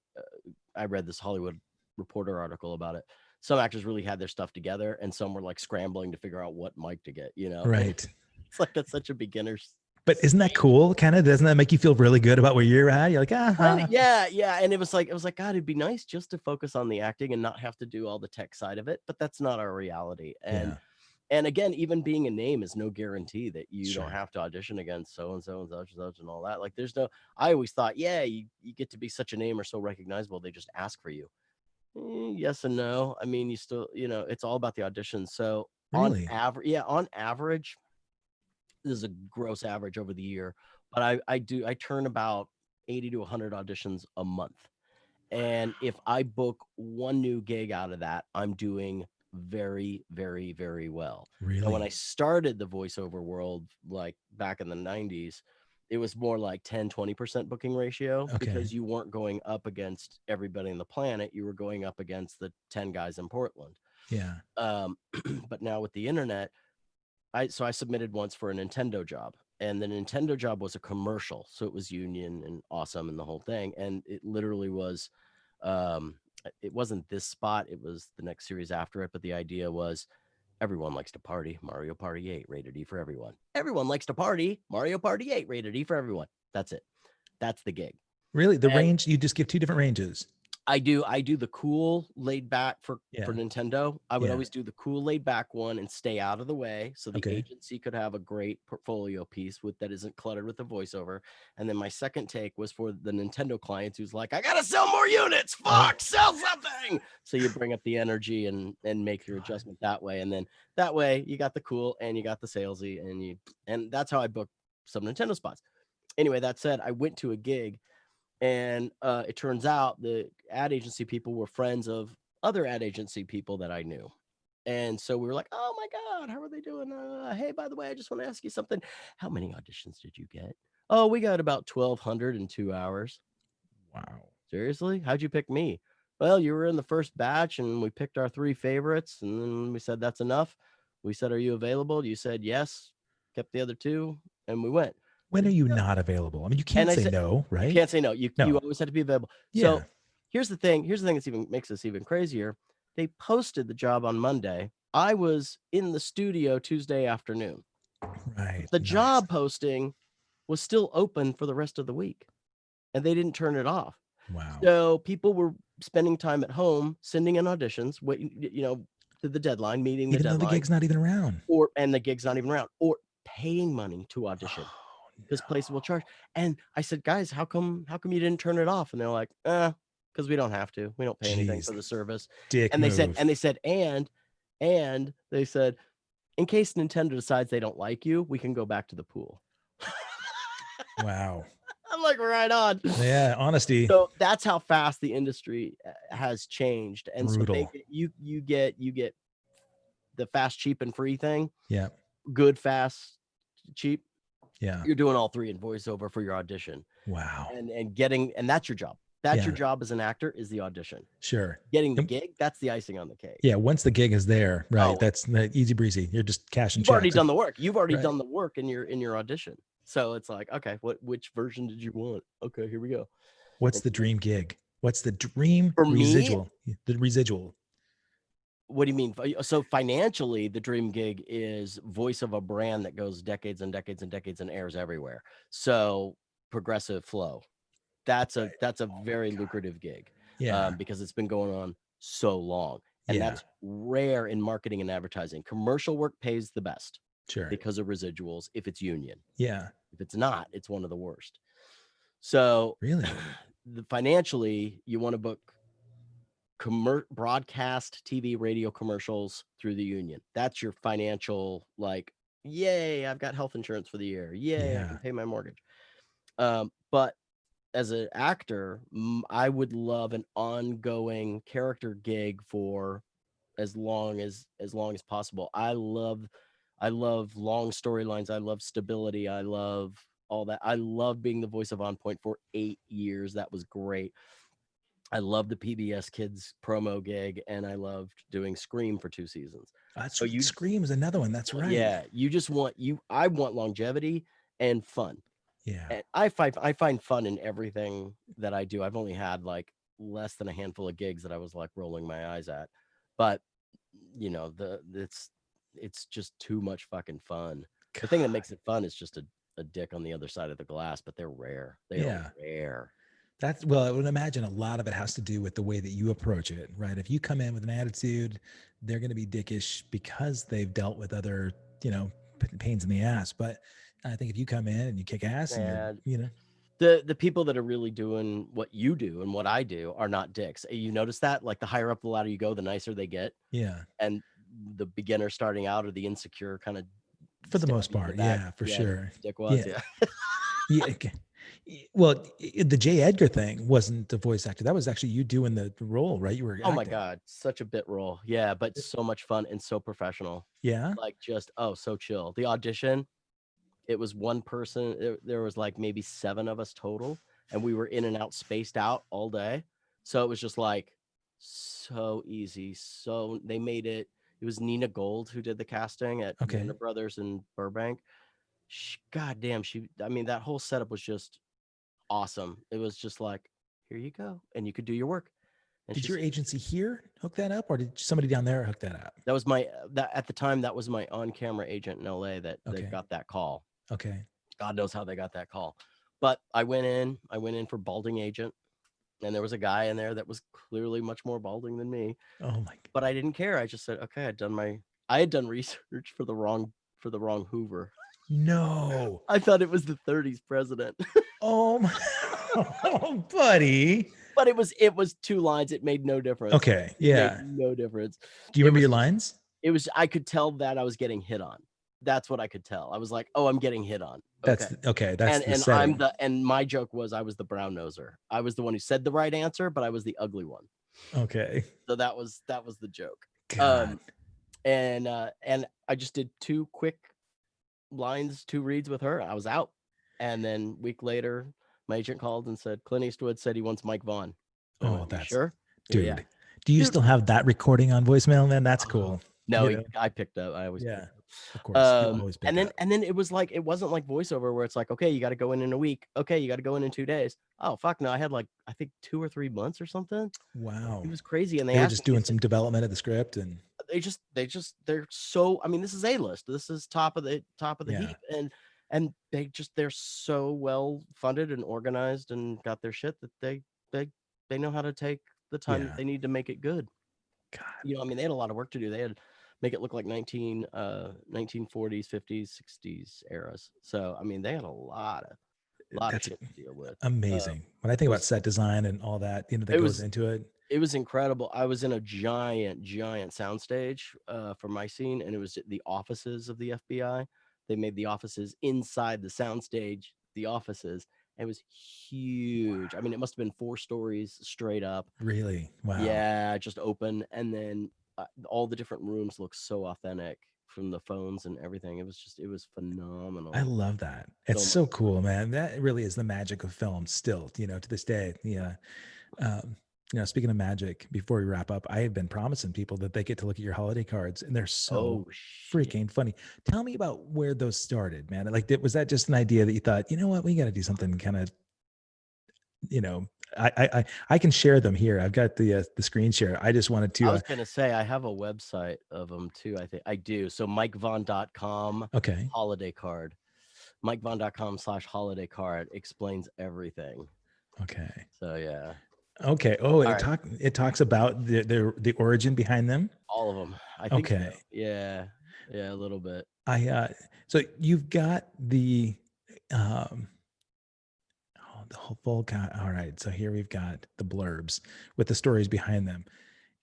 Speaker 2: I read this Hollywood Reporter article about it. Some actors really had their stuff together, and some were like scrambling to figure out what mic to get. And
Speaker 1: Right.
Speaker 2: it's like that's such a beginner's
Speaker 1: But isn't that
Speaker 2: stage.
Speaker 1: cool? Kind of doesn't that make you feel really good about where you're at? You're like,
Speaker 2: Kinda,
Speaker 1: uh-huh.
Speaker 2: yeah. And it was like, God, it'd be nice just to focus on the acting and not have to do all the tech side of it. But that's not our reality. And
Speaker 1: Yeah,
Speaker 2: and again, even being a name is no guarantee that you don't
Speaker 1: sure.
Speaker 2: have to audition against so and so and such and such and all that. Like there's no I always thought, yeah, you get to be such a name or so recognizable, they just ask for you. Yes and no. I mean, you still, it's all about the auditions. So
Speaker 1: Really?
Speaker 2: on average, this is a gross average over the year, but I turn about 80 to 100 auditions a month. And if I book one new gig out of that, I'm doing very, very, very well. And when I
Speaker 1: Really?
Speaker 2: started the voiceover world, like back in the 90s, it was more like 10-20% booking ratio
Speaker 1: Okay.
Speaker 2: because you weren't going up against everybody on the planet. You were going up against the 10 guys in Portland.
Speaker 1: Yeah.
Speaker 2: But now with the internet, I submitted once for a Nintendo job, and the Nintendo job was a commercial, so it was union and awesome and the whole thing. And it literally was, um, it wasn't this spot; it was the next series after it. But the idea was, everyone likes to party. Mario Party 8, rated E for everyone. Everyone likes to party. Mario Party 8, rated E for everyone. That's it. That's the gig.
Speaker 1: Really? The
Speaker 2: And
Speaker 1: range, you just give two different ranges.
Speaker 2: I do the cool laid back for
Speaker 1: Yeah.
Speaker 2: Nintendo. I would
Speaker 1: Yeah.
Speaker 2: always do the cool laid back one and stay out of the way so the
Speaker 1: Okay.
Speaker 2: agency could have a great portfolio piece with that isn't cluttered with the voiceover. And then my second take was for the Nintendo clients who's like, I gotta sell more units. Fuck, sell something. So you bring up the energy and make your adjustment that way. And then that way you got the cool and you got the salesy and that's how I booked some Nintendo spots. Anyway, that said, I went to a gig. And it turns out the ad agency people were friends of other ad agency people that I knew. And so we were like, oh my God, how are they doing? Hey, by the way, I just want to ask you something. How many auditions did you get? Oh, we got about 1,200 in 2 hours.
Speaker 1: Wow.
Speaker 2: Seriously? How'd you pick me? Well, you were in the first batch and we picked our 3 favorites. And then we said, that's enough. We said, are you available? You said yes, kept the other 2, and we went.
Speaker 1: When are you not available? I mean, you can't
Speaker 2: And I
Speaker 1: say
Speaker 2: said,
Speaker 1: no,
Speaker 2: you
Speaker 1: right?
Speaker 2: can't say no. You
Speaker 1: No.
Speaker 2: always have to be available.
Speaker 1: Yeah.
Speaker 2: So here's the thing. Here's the thing that's even makes this even crazier. They posted the job on Monday. I was in the studio Tuesday afternoon.
Speaker 1: Right.
Speaker 2: The
Speaker 1: Nice.
Speaker 2: job posting was still open for the rest of the week, and they didn't turn it off.
Speaker 1: Wow.
Speaker 2: So people were spending time at home, sending in auditions, waiting, to the deadline, meeting the
Speaker 1: Even though the
Speaker 2: deadline,
Speaker 1: gig's not even around.
Speaker 2: and the gig's not even around, or paying money to audition. This place will charge. And I said, guys, how come you didn't turn it off? And they're like, because we don't have to. We don't pay anything
Speaker 1: Jeez.
Speaker 2: for the service.
Speaker 1: Dick
Speaker 2: And they
Speaker 1: move.
Speaker 2: said, and they said, in case Nintendo decides they don't like you, we can go back to the pool.
Speaker 1: Wow.
Speaker 2: I'm like, right on.
Speaker 1: Yeah, honesty.
Speaker 2: So that's how fast the industry has changed. And
Speaker 1: Brutal.
Speaker 2: so you get the fast, cheap, and free thing.
Speaker 1: Yeah.
Speaker 2: Good, fast, cheap.
Speaker 1: Yeah.
Speaker 2: You're doing all 3 in voiceover for your audition.
Speaker 1: Wow.
Speaker 2: And that's your job. That's your job as an actor, is the audition.
Speaker 1: Sure.
Speaker 2: Getting the gig, that's the icing on the cake.
Speaker 1: Yeah. Once the gig is there, right?
Speaker 2: Oh,
Speaker 1: That's easy breezy. You're just cashing
Speaker 2: you've
Speaker 1: checks.
Speaker 2: already done the work. You've already
Speaker 1: Right.
Speaker 2: done the work in your audition. So it's like, okay, which version did you want? Okay, here we go.
Speaker 1: What's the dream gig? What's the dream
Speaker 2: For me,
Speaker 1: residual? The residual.
Speaker 2: what do you mean? So financially, the dream gig is voice of a brand that goes decades and decades and decades and airs everywhere. So Progressive Flow. That's a very lucrative gig.
Speaker 1: Yeah.
Speaker 2: Because it's been going on so long. And
Speaker 1: Yeah.
Speaker 2: that's rare in marketing and advertising. Commercial work pays the best
Speaker 1: Sure.
Speaker 2: because of residuals if it's union.
Speaker 1: Yeah.
Speaker 2: If it's not, it's one of the worst. So
Speaker 1: Really?
Speaker 2: Financially, you want to book broadcast TV, radio commercials through the union. That's your financial, like, yay, I've got health insurance for the year. Yay, I can pay my mortgage. But as an actor, I would love an ongoing character gig for as long as possible. I love long storylines. I love stability. I love all that. I love being the voice of On Point for 8 years. That was great. I love the PBS Kids promo gig, and I loved doing Scream for 2 seasons.
Speaker 1: So Scream is another one. That's right.
Speaker 2: Yeah, I want longevity and fun.
Speaker 1: Yeah.
Speaker 2: And I find fun in everything that I do. I've only had like less than a handful of gigs that I was like rolling my eyes at, but it's just too much fucking fun. The thing that makes it fun is just a dick on the other side of the glass, but they're rare. They are rare.
Speaker 1: I would imagine a lot of it has to do with the way that you approach it, right? If you come in with an attitude, they're going to be dickish because they've dealt with other, pains in the ass. But I think if you come in and you kick ass, and
Speaker 2: the people that are really doing what you do and what I do are not dicks. You notice that? Like the higher up the ladder you go, the nicer they get.
Speaker 1: Yeah.
Speaker 2: And the beginner starting out or the insecure kind of
Speaker 1: for the most part. Yeah, for sure.
Speaker 2: Dick was. Yeah.
Speaker 1: Yeah. Well, the J. Edgar thing wasn't the voice actor. That was actually you doing the role, right? You were
Speaker 2: Oh my
Speaker 1: acting.
Speaker 2: God, such a bit role. Yeah, but so much fun and so professional.
Speaker 1: Yeah.
Speaker 2: Like just, oh, so chill. The audition, it was one person. There was like maybe 7 of us total, and we were in and out, spaced out all day. So it was just like so easy. So they made it. It was Nina Gold who did the casting at
Speaker 1: Okay.
Speaker 2: Warner Brothers in Burbank. God damn, I mean, that whole setup was just awesome. It was just like, here you go, and you could do your work. And
Speaker 1: Did
Speaker 2: she's
Speaker 1: your agency here hook that up, or did somebody down there hook that up?
Speaker 2: that was my that at the time that was my on-camera agent in LA that
Speaker 1: Okay.
Speaker 2: got that call.
Speaker 1: Okay.
Speaker 2: God knows how they got that call. But I went in for balding agent, and there was a guy in there that was clearly much more balding than me.
Speaker 1: Oh my.
Speaker 2: But I didn't care. I just said, okay, I had done research for the wrong Hoover.
Speaker 1: No.
Speaker 2: I thought it was the 30s president.
Speaker 1: Oh my. Oh, buddy.
Speaker 2: But it was 2 lines. It made no difference.
Speaker 1: Okay.
Speaker 2: It made
Speaker 1: Yeah.
Speaker 2: no difference.
Speaker 1: Do you
Speaker 2: It
Speaker 1: remember
Speaker 2: was
Speaker 1: your lines?
Speaker 2: It was I could tell that I was getting hit on. That's what I could tell. I was like, "Oh, I'm getting hit on." Okay.
Speaker 1: That's the setting.
Speaker 2: And my joke was I was the brown noser. I was the one who said the right answer, but I was the ugly one.
Speaker 1: Okay.
Speaker 2: So that was the joke.
Speaker 1: God.
Speaker 2: And I just did 2 quick lines, 2 reads with her. I was out. And then week later, my agent called and said, Clint Eastwood said he wants Mike Vaughn. I went,
Speaker 1: that's
Speaker 2: sure,
Speaker 1: dude.
Speaker 2: Yeah.
Speaker 1: Do you
Speaker 2: Dude.
Speaker 1: still have that recording on voicemail, man? That's cool.
Speaker 2: No,
Speaker 1: You know?
Speaker 2: I picked up. I always pick
Speaker 1: Yeah.
Speaker 2: up.
Speaker 1: Of course. You always pick
Speaker 2: and then
Speaker 1: up.
Speaker 2: and then it was like it wasn't like voiceover where it's like, okay, you got to go in a week. Okay, you got to go in 2 days. Oh fuck no, I had like I think 2 or 3 months or something.
Speaker 1: Wow.
Speaker 2: It was crazy, and
Speaker 1: They were just doing some development of the script, and
Speaker 2: they're so. I mean, this is A-list. This is top of the
Speaker 1: Yeah.
Speaker 2: heap, and they're so well funded and organized and got their shit that they know how to take the time
Speaker 1: Yeah.
Speaker 2: that they need to make it good.
Speaker 1: God.
Speaker 2: You know, I mean, they had a lot of work to do. They had make it look like 1940s, 50s, 60s eras. So, I mean, they had a lot of
Speaker 1: That's
Speaker 2: shit to deal with.
Speaker 1: amazing. When I think about set design and all that, that goes into it.
Speaker 2: It was incredible. I was in a giant soundstage for my scene, and it was the offices of the FBI. They made the offices inside the soundstage, the offices. It was huge. Wow. I mean, it must have been 4 stories straight up.
Speaker 1: Really? Wow.
Speaker 2: Yeah, just open. And then all the different rooms look so authentic from the phones and everything. It was phenomenal.
Speaker 1: I love that. It's so cool, man. That really is the magic of film still, to this day. Yeah. Speaking of magic, before we wrap up, I have been promising people that they get to look at your holiday cards, and they're so freaking funny. Tell me about where those started, man. Like, was that just an idea that you thought, you know what, we got to do something kind of, I can share them here. I've got the screen share. I just wanted to.
Speaker 2: I was gonna say I have a website of them too. I think I do. So MikeVaughn.com.
Speaker 1: Okay.
Speaker 2: Holiday card. MikeVaughn.com/holiday card explains everything.
Speaker 1: Okay.
Speaker 2: So yeah.
Speaker 1: Okay. Oh, it talks about the origin behind them.
Speaker 2: All of them. I think. Okay. So. Yeah. Yeah. A little bit.
Speaker 1: So you've got the the whole full count. All right. So here we've got the blurbs with the stories behind them.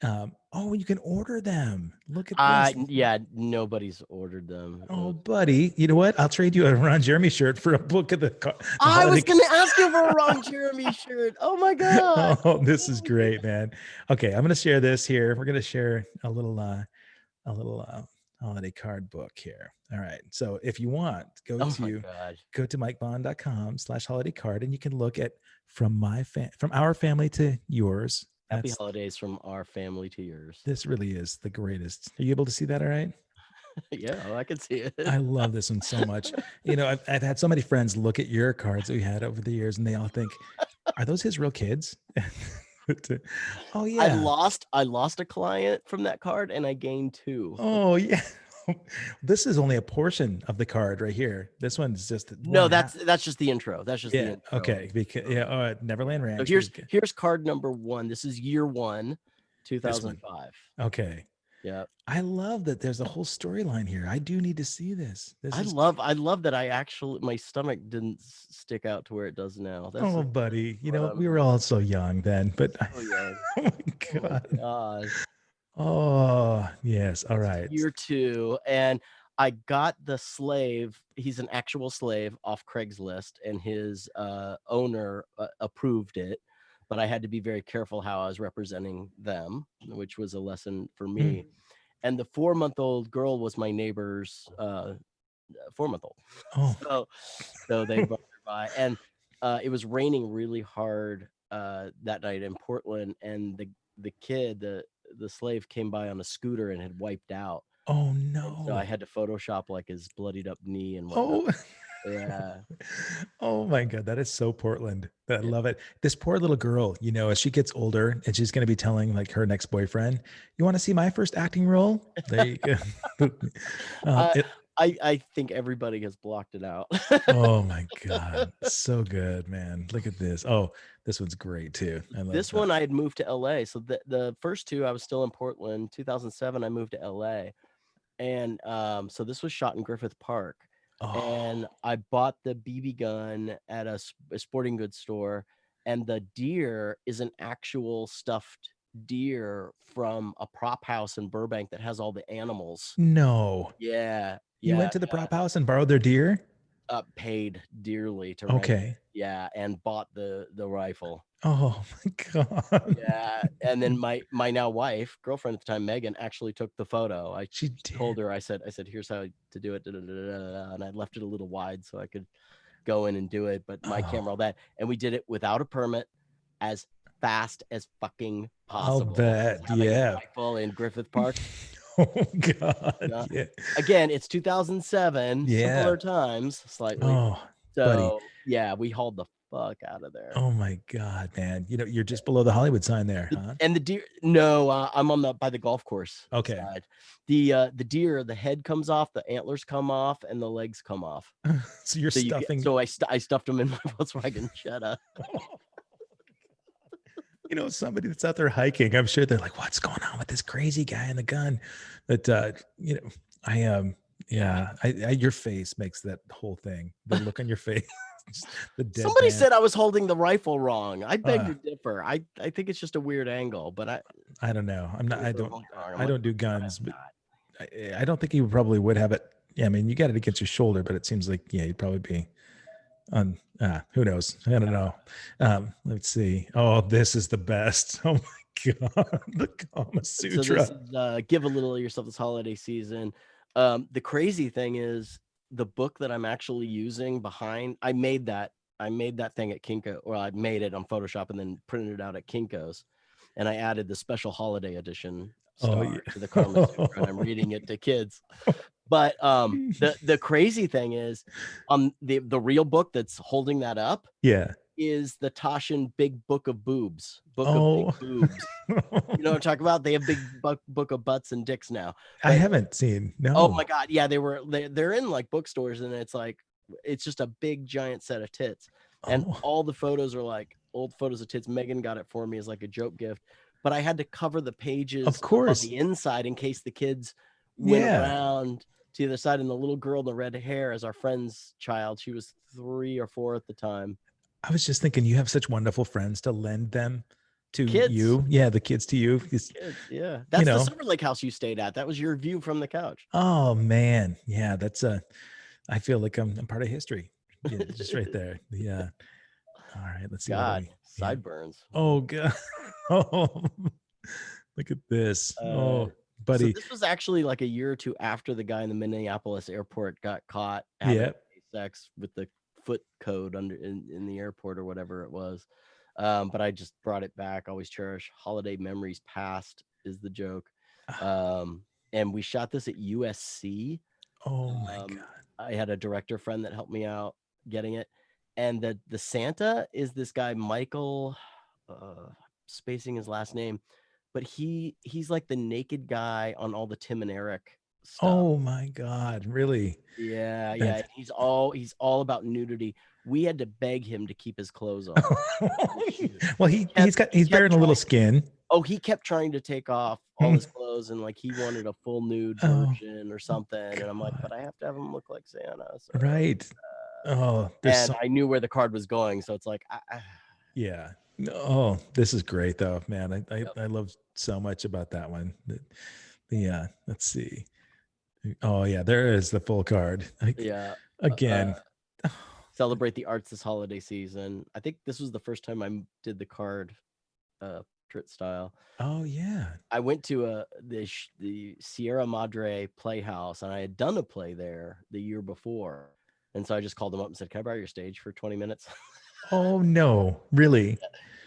Speaker 1: You can order them. Look at this.
Speaker 2: Yeah, nobody's ordered them.
Speaker 1: Oh, buddy. You know what? I'll trade you a Ron Jeremy shirt for a book of the
Speaker 2: I was going to ask you for a Ron Jeremy shirt. Oh my God.
Speaker 1: Oh, this is great, man. Okay. I'm going to share this here. We're going to share a little holiday card book here. All right. So if you want, go to MikeVaughn.com/holiday card, and you can look at from our family to yours.
Speaker 2: Happy holidays from our family to yours.
Speaker 1: This really is the greatest. Are you able to see that all right?
Speaker 2: Yeah, I can see it.
Speaker 1: I love this one so much. I've had so many friends look at your cards that we had over the years, and they all think, are those his real kids? Oh yeah.
Speaker 2: I lost a client from that card, and I gained 2.
Speaker 1: Oh yeah. This is only a portion of the card right here. This one's just
Speaker 2: that's just the intro. That's just the intro.
Speaker 1: Okay. Because Neverland Ranch.
Speaker 2: So here's card number 1. This is year 1, 2005.
Speaker 1: Okay.
Speaker 2: Yeah.
Speaker 1: I love that there's a whole storyline here. I do need to see this.
Speaker 2: I love that my stomach didn't stick out to where it does now.
Speaker 1: Buddy, we were all so young then, but
Speaker 2: oh
Speaker 1: my God. Oh, yes. All right.
Speaker 2: Year 2. And I got the slave. He's an actual slave off Craigslist, and his owner approved it. But I had to be very careful how I was representing them, which was a lesson for me. And the 4-month-old girl was my neighbor's 4-month-old.
Speaker 1: Oh.
Speaker 2: So they brought her by, and it was raining really hard that night in Portland, and the kid, the slave, came by on a scooter and had wiped out.
Speaker 1: Oh
Speaker 2: And
Speaker 1: no.
Speaker 2: so I had to Photoshop like his bloodied up knee and whatnot.
Speaker 1: Oh.
Speaker 2: Yeah.
Speaker 1: Oh my God, that is so Portland. I
Speaker 2: Yeah.
Speaker 1: love it. This poor little girl, as she gets older and she's going to be telling like her next boyfriend, "You want to see my first acting role?" There you go.
Speaker 2: I think everybody has blocked it out.
Speaker 1: Oh my God, so good, man. Look at this. Oh, this one's great too. I love
Speaker 2: This
Speaker 1: that.
Speaker 2: one I had moved to LA. So the first two I was still in Portland. 2007 I moved to LA. And so this was shot in Griffith Park. And
Speaker 1: Oh
Speaker 2: I bought the BB gun at a sporting goods store, and the deer is an actual stuffed deer from a prop house in Burbank that has all the animals.
Speaker 1: no.
Speaker 2: Yeah,
Speaker 1: You
Speaker 2: yeah,
Speaker 1: went to the prop house and borrowed their deer?
Speaker 2: paid dearly to rent it.
Speaker 1: Okay.
Speaker 2: Yeah, and bought the rifle.
Speaker 1: Oh my God.
Speaker 2: Yeah, and then my now wife, girlfriend at the time, Megan, actually took the photo. I
Speaker 1: She
Speaker 2: told
Speaker 1: did.
Speaker 2: her, I said, here's how to do it, and I left it a little wide so I could go in and do it. But my camera, all
Speaker 1: Oh,
Speaker 2: that, and we did it without a permit, as fast as fucking
Speaker 1: I'll
Speaker 2: possible.
Speaker 1: bet.
Speaker 2: Having a
Speaker 1: Yeah.
Speaker 2: rifle in Griffith Park.
Speaker 1: Oh God.
Speaker 2: Yeah.
Speaker 1: Yeah.
Speaker 2: Again, it's 2007,
Speaker 1: Yeah.
Speaker 2: simpler times slightly.
Speaker 1: Oh, buddy.
Speaker 2: So yeah, we hauled the fuck out of there.
Speaker 1: Oh my God, man. You're just below the Hollywood sign there, huh?
Speaker 2: And the deer, no, I'm on by the golf course
Speaker 1: Okay.
Speaker 2: side. The deer, the head comes off, the antlers come off, and the legs come off.
Speaker 1: So you're
Speaker 2: So you get,
Speaker 1: stuffing.
Speaker 2: so I stuffed them in my Volkswagen Jetta.
Speaker 1: Somebody that's out there hiking, I'm sure they're like, "What's going on with this crazy guy in the gun?" But yeah, your face makes that whole thing. The look on your face, just the
Speaker 2: Somebody
Speaker 1: deadpan.
Speaker 2: said I was holding the rifle wrong. I beg
Speaker 1: Uh,
Speaker 2: to differ. I think it's just a weird angle, but
Speaker 1: I don't know. I'm not. I don't.
Speaker 2: I'm
Speaker 1: I
Speaker 2: like,
Speaker 1: don't do guns, but I don't think he probably would have it. Yeah, I mean, you got it against your shoulder, but it seems like you'd probably be on. Who knows? I don't know. Let's see. Oh, this is the best. Oh my God, the Kama
Speaker 2: so
Speaker 1: Sutra.
Speaker 2: this is give a little of yourself this holiday season. The crazy thing is the book that I'm actually using behind. I made that thing at Kinko, or I made it on Photoshop and then printed it out at Kinko's, and I added the special holiday edition
Speaker 1: Oh
Speaker 2: star
Speaker 1: yeah.
Speaker 2: to the Karma Sutra, and I'm reading it to kids. But the crazy thing is, the real book that's holding that up
Speaker 1: Yeah.
Speaker 2: is the Toshin Big Book of Boobs. Book of Big
Speaker 1: Oh.
Speaker 2: Boobs. You know what I'm talking about? They have big book of butts and dicks now.
Speaker 1: I
Speaker 2: But
Speaker 1: haven't seen.
Speaker 2: oh
Speaker 1: No.
Speaker 2: my god, yeah, they're in like bookstores, and it's just a big giant set of tits, and
Speaker 1: Oh,
Speaker 2: all the photos are like old photos of tits. Megan got it for me as like a joke gift, but I had to cover the pages
Speaker 1: of
Speaker 2: on
Speaker 1: course.
Speaker 2: the inside in case the kids went
Speaker 1: Yeah.
Speaker 2: around to the other side. And the little girl in the red hair is our friend's child. She was 3 or 4 at the time.
Speaker 1: I was just thinking, you have such wonderful friends to lend them to
Speaker 2: Kids.
Speaker 1: you. Yeah, the kids to you.
Speaker 2: Kids, yeah. That's the Silver Lake house you stayed at. That was your view from the couch.
Speaker 1: Oh man, yeah. That's I feel like I'm part of history. Yeah, just right there. Yeah. All right. Let's see.
Speaker 2: God,
Speaker 1: Yeah.
Speaker 2: sideburns.
Speaker 1: Oh God. Oh, look at this. Oh,
Speaker 2: So
Speaker 1: buddy.
Speaker 2: this was actually like a year or two after the guy in the Minneapolis airport got caught having
Speaker 1: Yeah.
Speaker 2: sex with the foot code in the airport or whatever it was. But I just brought it back. Always cherish holiday memories past is the joke. And we shot this at USC.
Speaker 1: Oh my God.
Speaker 2: I had a director friend that helped me out getting it. And the Santa is this guy, Michael, spacing his last name, but he's like the naked guy on all the Tim and Eric stuff.
Speaker 1: Oh my God. Really?
Speaker 2: Yeah, yeah. He's all about nudity. We had to beg him to keep his clothes on.
Speaker 1: Well, he's bearing a little skin.
Speaker 2: Oh, he kept trying to take off all his clothes, and like he wanted a full nude version or something. And I'm like, but I have to have him look like Santa. So,
Speaker 1: right.
Speaker 2: And I knew where the card was going, so it's like,
Speaker 1: yeah. Oh, this is great though, man. I love so much about that one. Yeah. Let's see. Oh yeah, there is the full card. Like,
Speaker 2: Yeah.
Speaker 1: again.
Speaker 2: Celebrate the arts this holiday season. I think this was the first time I did the card portrait style.
Speaker 1: Oh yeah.
Speaker 2: I went to the Sierra Madre Playhouse, and I had done a play there the year before. And so I just called them up and said, "Can I borrow your stage for 20 minutes?"
Speaker 1: Oh no, really?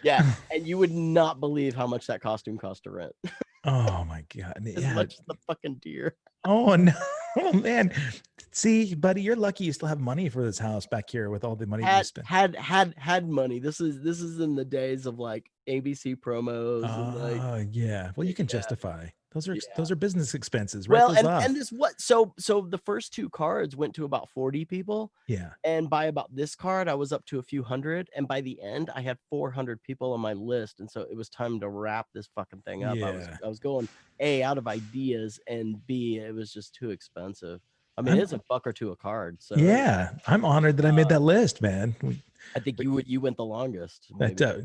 Speaker 2: Yeah. And you would not believe how much that costume cost to rent.
Speaker 1: Oh my God.
Speaker 2: As
Speaker 1: Yeah.
Speaker 2: much as the fucking deer.
Speaker 1: Oh no. Oh man. See, buddy, you're lucky you still have money for this house back here with all the money you spent.
Speaker 2: Had money. This is in the days of like ABC promos and like
Speaker 1: Yeah. Well, you can
Speaker 2: yeah.
Speaker 1: justify. Those
Speaker 2: Yeah.
Speaker 1: are business expenses. Write
Speaker 2: Well,
Speaker 1: those off.
Speaker 2: and this what so the first two cards went to about 40 people.
Speaker 1: Yeah.
Speaker 2: And by about this card, I was up to a few hundred. And by the end, I had 400 people on my list. And so it was time to wrap this fucking thing up.
Speaker 1: Yeah.
Speaker 2: I was going A, out of ideas, and B, it was just too expensive. I mean, it's $1 or $2 a card. So
Speaker 1: yeah, I'm honored that I made that list, man.
Speaker 2: I think you went the longest.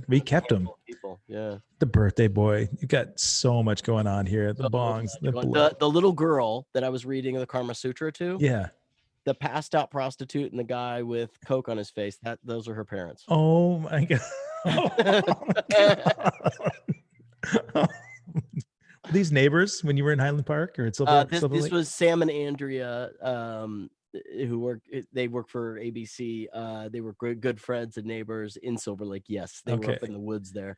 Speaker 1: We kept them.
Speaker 2: People, yeah.
Speaker 1: The birthday boy. You got so much going on here. The bongs,
Speaker 2: the little girl that I was reading the Karma Sutra to.
Speaker 1: Yeah.
Speaker 2: The passed out prostitute and the guy with Coke on his face. Those are her parents.
Speaker 1: Oh my God. Oh my God. These neighbors when you were in Highland Park or at Silver
Speaker 2: this
Speaker 1: Lake?
Speaker 2: was Sam and Andrea who work for ABC. They were good friends and neighbors in Silver Lake. Yes, they were up in the woods there.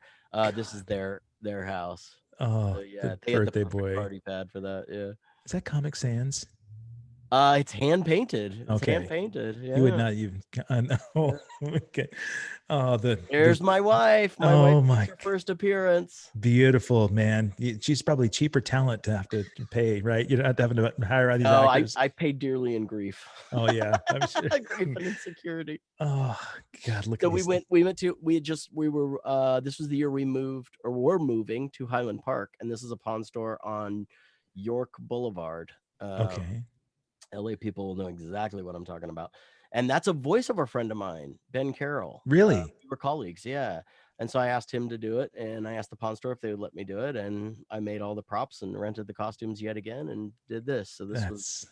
Speaker 2: This is their house.
Speaker 1: Oh,
Speaker 2: so, yeah,
Speaker 1: the birthday boy
Speaker 2: party pad for that. Yeah.
Speaker 1: Is that Comic Sans?
Speaker 2: It's hand painted. It's hand painted. Yeah.
Speaker 1: You would not even. Oh, okay. Oh,
Speaker 2: there's my wife. My wife her first appearance.
Speaker 1: Beautiful, man. She's probably cheaper talent to have to pay, right? You don't have to have to hire these actors.
Speaker 2: I paid dearly in grief.
Speaker 1: Oh yeah, I'm sure.
Speaker 2: Grief and insecurity.
Speaker 1: Oh God, look.
Speaker 2: So we were. This was the year we moved, or we're moving to Highland Park, and this is a pawn store on York Boulevard.
Speaker 1: Okay.
Speaker 2: LA people will know exactly what I'm talking about. And that's a voiceover friend of mine, Ben Carroll.
Speaker 1: Really?
Speaker 2: We were colleagues, yeah. And so I asked him to do it, and I asked the pawn store if they would let me do it, and I made all the props and rented the costumes yet again and did this. So this was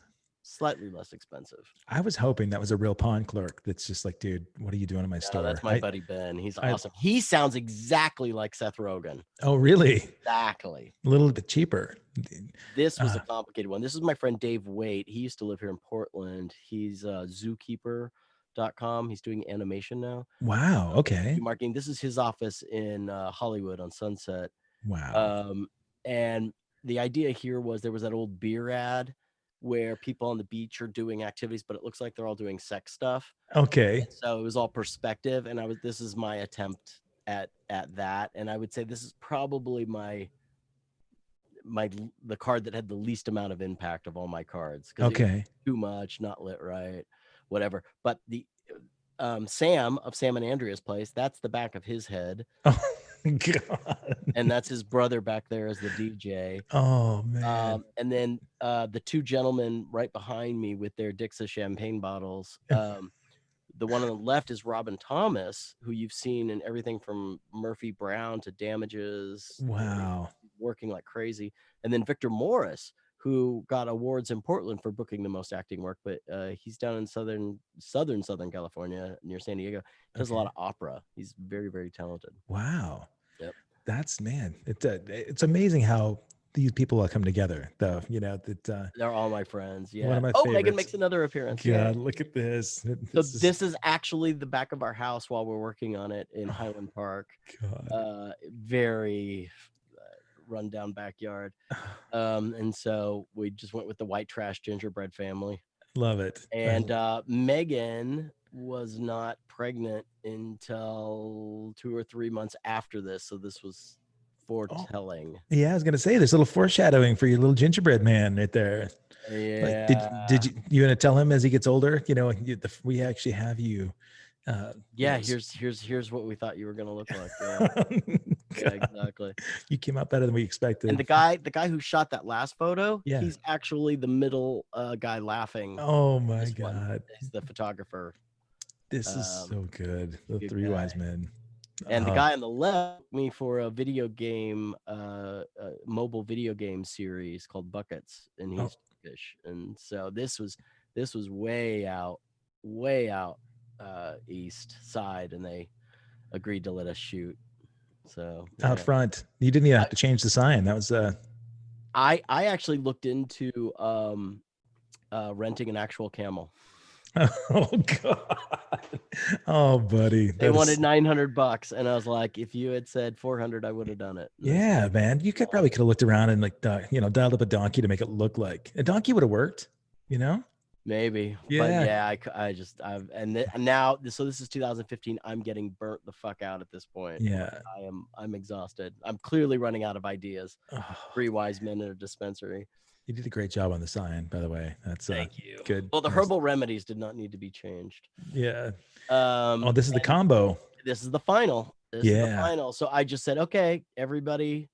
Speaker 2: slightly less expensive.
Speaker 1: I was hoping that was a real pawn clerk that's just like, dude, what are you doing in my store?
Speaker 2: That's my buddy Ben. He's awesome. He sounds exactly like Seth Rogen.
Speaker 1: Oh, really?
Speaker 2: Exactly.
Speaker 1: A little bit cheaper.
Speaker 2: This was a complicated one. This is my friend Dave Waite. He used to live here in Portland. He's zookeeper.com. He's doing animation now.
Speaker 1: Wow. Okay.
Speaker 2: Marketing. This is his office in Hollywood on Sunset.
Speaker 1: Wow.
Speaker 2: And the idea here was there was that old beer ad where people on the beach are doing activities, but it looks like they're all doing sex stuff.
Speaker 1: Okay.
Speaker 2: And so it was all perspective, and this is my attempt at that. And I would say this is probably the card that had the least amount of impact of all my cards.
Speaker 1: Okay.
Speaker 2: Too much, not lit right, whatever. But the Sam of Sam and Andrea's place, that's the back of his head.
Speaker 1: Oh God.
Speaker 2: And that's his brother back there as the DJ.
Speaker 1: Oh man.
Speaker 2: And then the two gentlemen right behind me with their Dixa champagne bottles. The one on the left is Robin Thomas, who you've seen in everything from Murphy Brown to Damages.
Speaker 1: Wow.
Speaker 2: Working like crazy. And then Victor Morris, who got awards in Portland for booking the most acting work, but he's down in Southern California near San Diego. Does a lot of opera. He's very, very talented.
Speaker 1: Wow.
Speaker 2: Yep.
Speaker 1: That's, man, it's amazing how these people all come together, though. You know that
Speaker 2: they're all my friends. Yeah.
Speaker 1: One of my
Speaker 2: favorites.
Speaker 1: favorites.
Speaker 2: Megan makes another appearance.
Speaker 1: God,
Speaker 2: yeah.
Speaker 1: Look at this.
Speaker 2: This is actually the back of our house while we're working on it in Highland Park.
Speaker 1: God.
Speaker 2: Very rundown backyard. And so we just went with the white trash gingerbread family.
Speaker 1: Love it.
Speaker 2: And Megan was not pregnant until 2 or 3 months after this. So this was foretelling.
Speaker 1: Yeah, I was gonna say there's a little foreshadowing for your little gingerbread man right there.
Speaker 2: Yeah.
Speaker 1: Like, did you gonna tell him as he gets older? You know, we actually have you.
Speaker 2: Yeah, here's what we thought you were gonna look like. Yeah. Yeah, exactly.
Speaker 1: You came out better than we expected.
Speaker 2: And the guy who shot that last photo,
Speaker 1: yeah,
Speaker 2: he's actually the middle guy laughing.
Speaker 1: Oh my God.
Speaker 2: He's the photographer.
Speaker 1: This is so good. The Three Wise Men.
Speaker 2: And the guy on the left me for a video game, mobile video game series called Buckets. And fish. And so this was way out east side, and they agreed to let us shoot. So
Speaker 1: Out front. You didn't even have to change the sign. That was
Speaker 2: I actually looked into renting an actual camel.
Speaker 1: oh God. Oh, buddy.
Speaker 2: They wanted $900, and I was like, if you had said 400, I would have done it.
Speaker 1: Yeah, man. You could have looked around and like dialed up a donkey to make it look like a donkey would have worked,
Speaker 2: Maybe.
Speaker 1: Yeah.
Speaker 2: But yeah, now so this is 2015. I'm getting burnt the fuck out at this point.
Speaker 1: Yeah.
Speaker 2: I'm exhausted. I'm clearly running out of ideas.
Speaker 1: Oh,
Speaker 2: 3 wise men in a dispensary.
Speaker 1: you did a great job on the sign, by the way. That's
Speaker 2: Thank you.
Speaker 1: Good.
Speaker 2: Well, the herbal remedies did not need to be changed.
Speaker 1: Yeah. This is the combo.
Speaker 2: This is the final. This is the final. So I just said, okay, everybody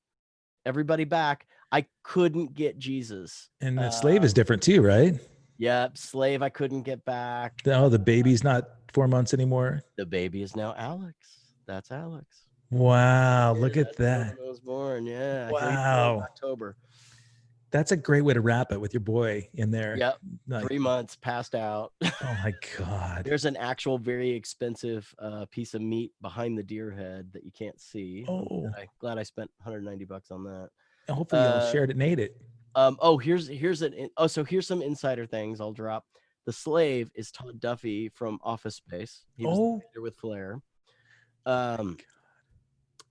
Speaker 2: back. I couldn't get Jesus.
Speaker 1: And the slave is different too, right?
Speaker 2: Yep. Slave, I couldn't get back.
Speaker 1: Oh, the baby's not 4 months anymore.
Speaker 2: The baby is now Alex. That's Alex.
Speaker 1: Wow. Look at that.
Speaker 2: I was born. Yeah.
Speaker 1: Wow.
Speaker 2: October.
Speaker 1: That's a great way to wrap it with your boy in there.
Speaker 2: Yep. 3 months passed out.
Speaker 1: Oh my God.
Speaker 2: There's an actual very expensive piece of meat behind the deer head that you can't see.
Speaker 1: Oh,
Speaker 2: glad I spent $190 on that.
Speaker 1: Hopefully you shared it and ate it.
Speaker 2: Here's some insider things I'll drop. The slave is Todd Duffy from Office Space. He was the leader with Flair.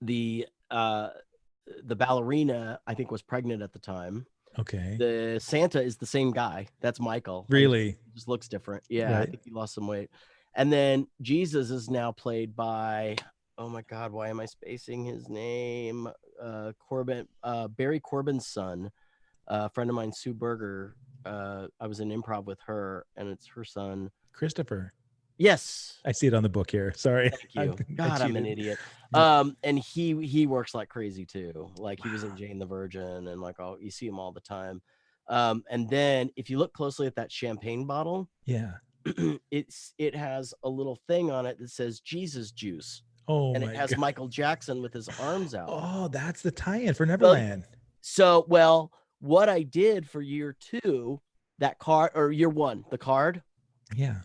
Speaker 2: The ballerina, I think, was pregnant at the time.
Speaker 1: Okay.
Speaker 2: The Santa is the same guy. That's Michael.
Speaker 1: Really?
Speaker 2: He just looks different. Yeah,
Speaker 1: Right.
Speaker 2: I think he lost some weight. And then Jesus is now played by, oh my God, why am I spacing his name? Barry Corbin's son, a friend of mine, Sue Berger. I was in improv with her, and it's her son.
Speaker 1: Christopher.
Speaker 2: Yes.
Speaker 1: I see it on the book here. Sorry.
Speaker 2: Thank you. God, I'm an idiot. And he works like crazy too. Like he was in Jane the Virgin, and like you see him all the time. And then if you look closely at that champagne bottle,
Speaker 1: yeah,
Speaker 2: it has a little thing on it that says Jesus juice.
Speaker 1: Oh,
Speaker 2: and it has
Speaker 1: God.
Speaker 2: Michael Jackson with his arms out.
Speaker 1: Oh, that's the tie-in for Neverland.
Speaker 2: So what I did for year 2, that card, or year 1, the card.
Speaker 1: Yeah.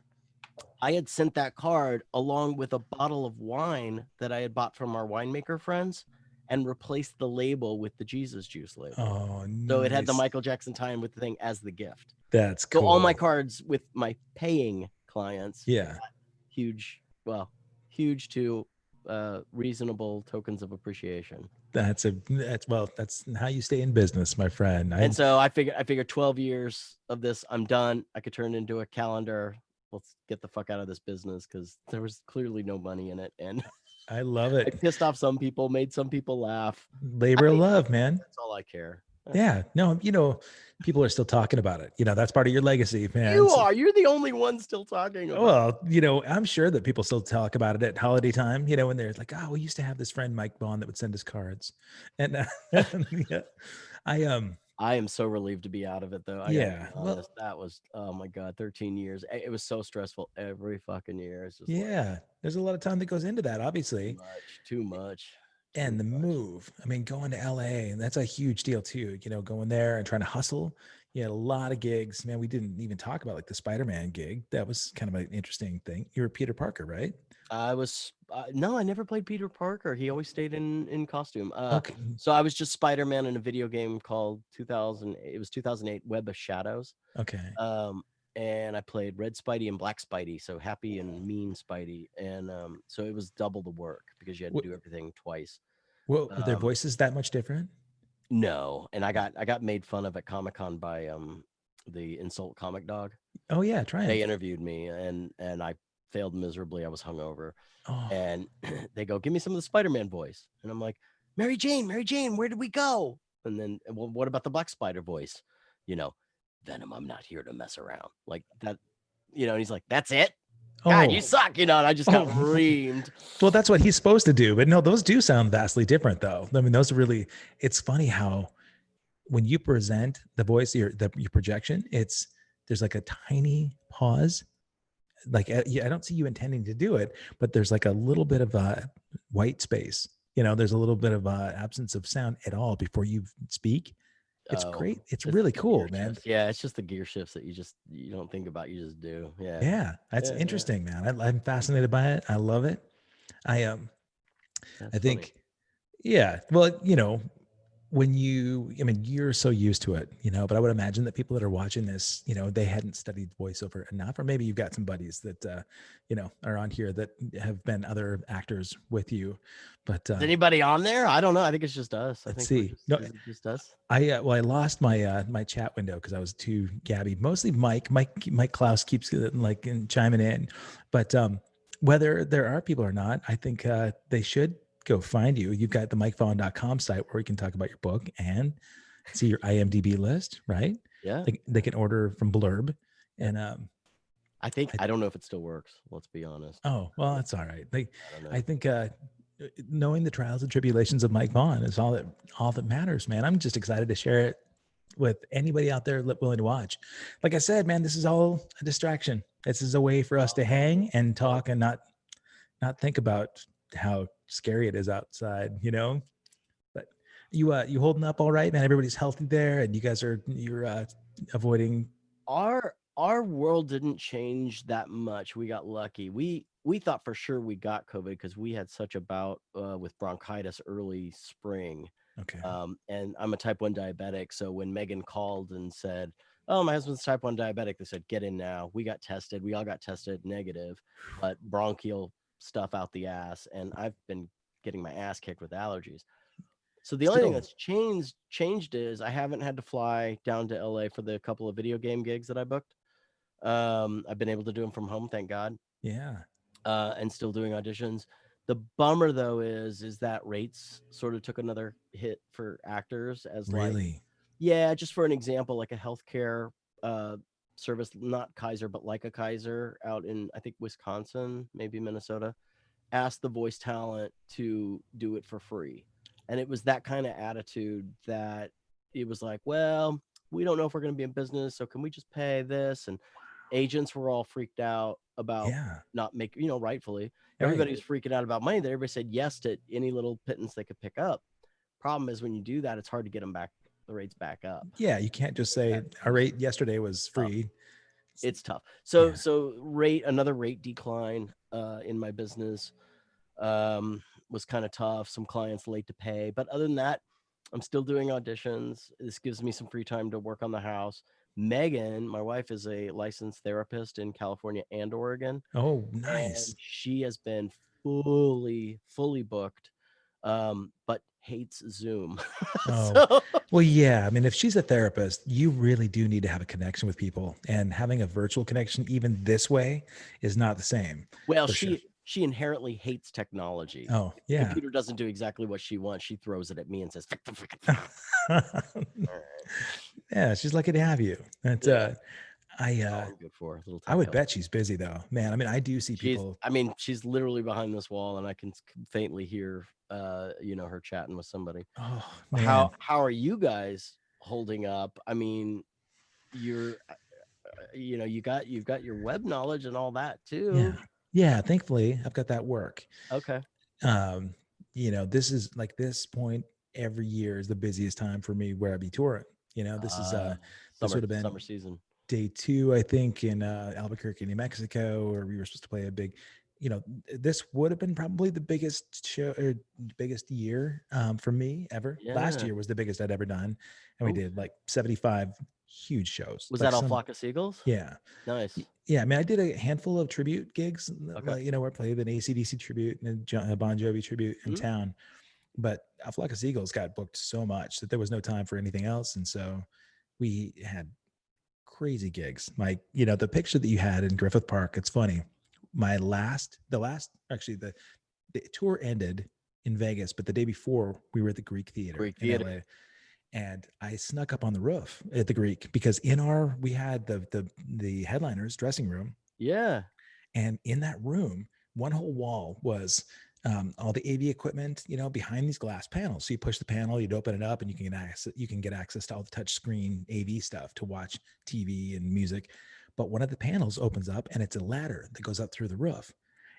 Speaker 2: I had sent that card along with a bottle of wine that I had bought from our winemaker friends, and replaced the label with the Jesus juice label.
Speaker 1: Oh, nice.
Speaker 2: So it had the Michael Jackson tie-in with the thing as the gift.
Speaker 1: That's cool.
Speaker 2: So all my cards with my paying clients.
Speaker 1: Yeah.
Speaker 2: Huge to reasonable tokens of appreciation.
Speaker 1: That's how you stay in business, my friend.
Speaker 2: And so I figured 12 years of this, I'm done. I could turn it into a calendar. Let's get the fuck out of this business, because there was clearly no money in it. And
Speaker 1: I love it.
Speaker 2: I pissed off some people, made some people laugh.
Speaker 1: Labor of love, man.
Speaker 2: That's all I care.
Speaker 1: Yeah. No, people are still talking about it. That's part of your legacy, man.
Speaker 2: You're the only one still talking about it.
Speaker 1: Well, I'm sure that people still talk about it at holiday time, when they're like, oh, we used to have this friend, Mike Vaughn, that would send us cards. And yeah,
Speaker 2: I am so relieved to be out of it, though. That was, oh my God, 13 years. It was so stressful every fucking year. It's just
Speaker 1: there's a lot of time that goes into that, obviously.
Speaker 2: Too much.
Speaker 1: And the move, going to LA, that's a huge deal too, going there and trying to hustle. You had a lot of gigs, man. We didn't even talk about like the Spider-Man gig. That was kind of an interesting thing. You were Peter Parker, right?
Speaker 2: I was, no, I never played Peter Parker. He always stayed in costume.
Speaker 1: Okay.
Speaker 2: So I was just Spider-Man in a video game called 2008 Web of Shadows.
Speaker 1: Okay.
Speaker 2: And I played Red Spidey and Black Spidey, so Happy and Mean Spidey, and so it was double the work because you had to do everything twice.
Speaker 1: Well, were their voices that much different?
Speaker 2: No, and I got made fun of at Comic-Con by the Insult Comic Dog.
Speaker 1: Oh yeah, try it.
Speaker 2: They interviewed me, and I failed miserably. I was hungover, and they go, "Give me some of the Spider-Man voice," and I'm like, Mary Jane, where did we go?" And then, well, what about the Black Spider voice? Venom, I'm not here to mess around, like that, and he's like, "That's it? God, you suck," and I just got reamed.
Speaker 1: Well, that's what he's supposed to do, but no, those do sound vastly different though. Those really, it's funny how when you present the voice, your projection, there's like a tiny pause. Like, I don't see you intending to do it, but there's like a little bit of a white space, there's a little bit of absence of sound at all before you speak. It's great. It's
Speaker 2: It's
Speaker 1: really
Speaker 2: the gear
Speaker 1: cool, man.
Speaker 2: shifts. Yeah, it's just the gear shifts that you don't think about. You just do. Yeah.
Speaker 1: Yeah, that's
Speaker 2: Yeah. Yeah.
Speaker 1: interesting, man. I'm fascinated by it. I love it. I
Speaker 2: That's
Speaker 1: I
Speaker 2: funny.
Speaker 1: think, yeah. Well, when you're so used to it, but I would imagine that people that are watching this, they hadn't studied voiceover enough, or maybe you've got some buddies that, are on here that have been other actors with you. But
Speaker 2: Is anybody on there? I don't know. I think it's just us. I
Speaker 1: let's
Speaker 2: think we're
Speaker 1: see.
Speaker 2: just.
Speaker 1: No,
Speaker 2: Is it just us?
Speaker 1: I lost my chat window because I was too gabby. Mostly Mike Klaus keeps chiming in, but whether there are people or not, I think they should go find you. You've got the MikeVaughn.com site where you can talk about your book and see your IMDb list, right?
Speaker 2: Yeah.
Speaker 1: They can order from Blurb, and
Speaker 2: I don't know if it still works. Let's be honest.
Speaker 1: oh well, that's all right.
Speaker 2: I don't know.
Speaker 1: I think knowing the trials and tribulations of Mike Vaughn is all that matters, man. I'm just excited to share it with anybody out there willing to watch. Like I said, man, this is all a distraction. This is a way for us to hang and talk and not think about how scary it is outside, But you holding up all right, man? Everybody's healthy there, and you're avoiding.
Speaker 2: Our world didn't change that much. We got lucky. We thought for sure we got COVID because we had such a bout with bronchitis early spring.
Speaker 1: Okay.
Speaker 2: And I'm a type 1 diabetic. So when Megan called and said, "Oh, my husband's type 1 diabetic," they said, "Get in now." We got tested. We all got tested negative, but bronchial stuff out the ass. And I've been getting my ass kicked with allergies. So the only thing
Speaker 1: Still,
Speaker 2: that's changed is I haven't had to fly down to LA for the couple of video game gigs that I booked. I've been able to do them from home, thank God,
Speaker 1: yeah,
Speaker 2: and still doing auditions. The bummer though is that rates sort of took another hit for actors as like,
Speaker 1: really.
Speaker 2: yeah, just for an example, like a healthcare uh, service, not Kaiser, but like a Kaiser out in I think Wisconsin, maybe Minnesota, asked the voice talent to do it for free. And it was that kind of attitude that it was like, well, we don't know if we're going to be in business. So can we just pay this? And agents were all freaked out about
Speaker 1: Yeah,
Speaker 2: not making, rightfully.
Speaker 1: right.
Speaker 2: Everybody was freaking out about money. That everybody said yes to any little pittance they could pick up. Problem is when you do that, it's hard to get them back, the rates back up.
Speaker 1: Yeah, you can't just say our rate yesterday was free.
Speaker 2: It's tough. So
Speaker 1: Yeah.
Speaker 2: another rate decline in my business was kind of tough. Some clients late to pay, but other than that, I'm still doing auditions. This gives me some free time to work on the house. Megan, my wife, is a licensed therapist in California and Oregon,
Speaker 1: Oh,
Speaker 2: and
Speaker 1: nice.
Speaker 2: she has been fully booked, but hates Zoom.
Speaker 1: Oh,
Speaker 2: So,
Speaker 1: well, yeah. I mean, if she's a therapist, you really do need to have a connection with people, and having a virtual connection, even this way, is not the same
Speaker 2: well,
Speaker 1: for sure.
Speaker 2: she inherently hates technology.
Speaker 1: Oh,
Speaker 2: The
Speaker 1: yeah.
Speaker 2: computer doesn't do exactly what she wants. She throws it at me and says,
Speaker 1: Yeah, she's lucky to have you. That's
Speaker 2: Yeah.
Speaker 1: I
Speaker 2: All I'm good for. Little
Speaker 1: I
Speaker 2: tech
Speaker 1: would
Speaker 2: help.
Speaker 1: bet she's busy though. Man, I mean, I do see people.
Speaker 2: She's literally behind this wall, and I can faintly hear, her chatting with somebody.
Speaker 1: Oh,
Speaker 2: How
Speaker 1: man.
Speaker 2: how are you guys holding up? I mean, you're, you've got your web knowledge and all that
Speaker 1: Yeah.
Speaker 2: too.
Speaker 1: Yeah, thankfully, I've got that work.
Speaker 2: Okay.
Speaker 1: Um, this is like this point every year is the busiest time for me where I be touring. This is this would have been
Speaker 2: Summer season.
Speaker 1: day 2, I think, in Albuquerque, New Mexico, where we were supposed to play a big, this would have been probably the biggest show or biggest year for me ever. Last
Speaker 2: Yeah.
Speaker 1: year was the biggest I'd ever done. And we
Speaker 2: Ooh.
Speaker 1: did like 75 huge shows.
Speaker 2: Was
Speaker 1: Like
Speaker 2: that all Flock of Seagulls?
Speaker 1: yeah.
Speaker 2: Nice.
Speaker 1: Yeah. I mean, I did a handful of tribute gigs,
Speaker 2: Okay.
Speaker 1: where I played an AC/DC tribute and a Bon Jovi tribute in
Speaker 2: Mhm.
Speaker 1: town. But a Flock of Seagulls got booked so much that there was no time for anything else. And so we had crazy gigs. Like, the picture that you had in Griffith Park, it's funny. Actually, the tour ended in Vegas, but the day before we were at the Greek Theater in LA. And I snuck up on the roof at the Greek because we had the headliner's dressing room.
Speaker 2: Yeah.
Speaker 1: And in that room, one whole wall was all the AV equipment, behind these glass panels. So you push the panel, you'd open it up, and you can get access to all the touch screen AV stuff to watch TV and music. But one of the panels opens up, and it's a ladder that goes up through the roof.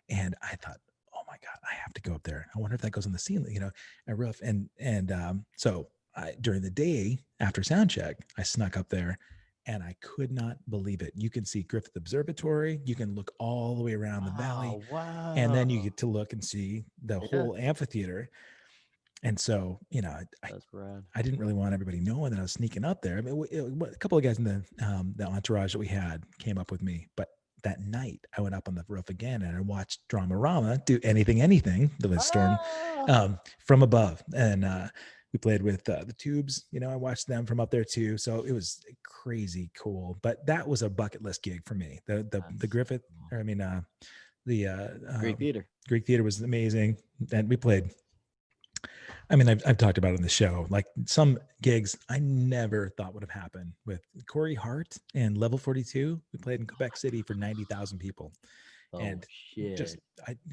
Speaker 1: And I thought, oh my God, I have to go up there. I wonder if that goes on the ceiling, a roof. And so during the day after sound check, I snuck up there and I could not believe it. You can see Griffith Observatory. You can look all the way around the valley.
Speaker 2: Wow.
Speaker 1: And then you get to look and see the
Speaker 2: Yeah.
Speaker 1: whole amphitheater. And so,
Speaker 2: That's rad.
Speaker 1: I didn't really want everybody knowing that I was sneaking up there. I mean, a couple of guys in the entourage that we had came up with me, but that night I went up on the roof again and I watched Dramarama do anything that was storm from above. And we played with the Tubes. I watched them from up there too. So it was crazy cool. But that was a bucket list gig for me. The Griffith, or I mean, the Greek Theater was amazing, and we played. I mean, I've talked about it on the show, like some gigs I never thought would have happened with Corey Hart and Level 42. We played in Quebec City for 90,000 people. And
Speaker 2: shit.
Speaker 1: if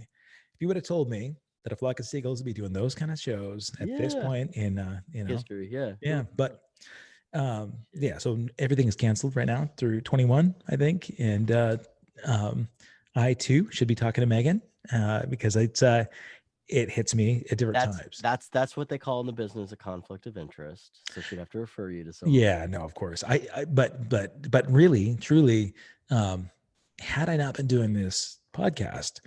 Speaker 1: you would have told me that a flock of seagulls would be doing those kind of shows at this point in,
Speaker 2: history.
Speaker 1: Yeah. But, so everything is canceled right now through 21, I think. And I too should be talking to Megan because it hits me at different times.
Speaker 2: That's what they call in the business a conflict of interest. So she'd have to refer you to someone.
Speaker 1: Yeah, no, of course. But really, truly, had I not been doing this podcast,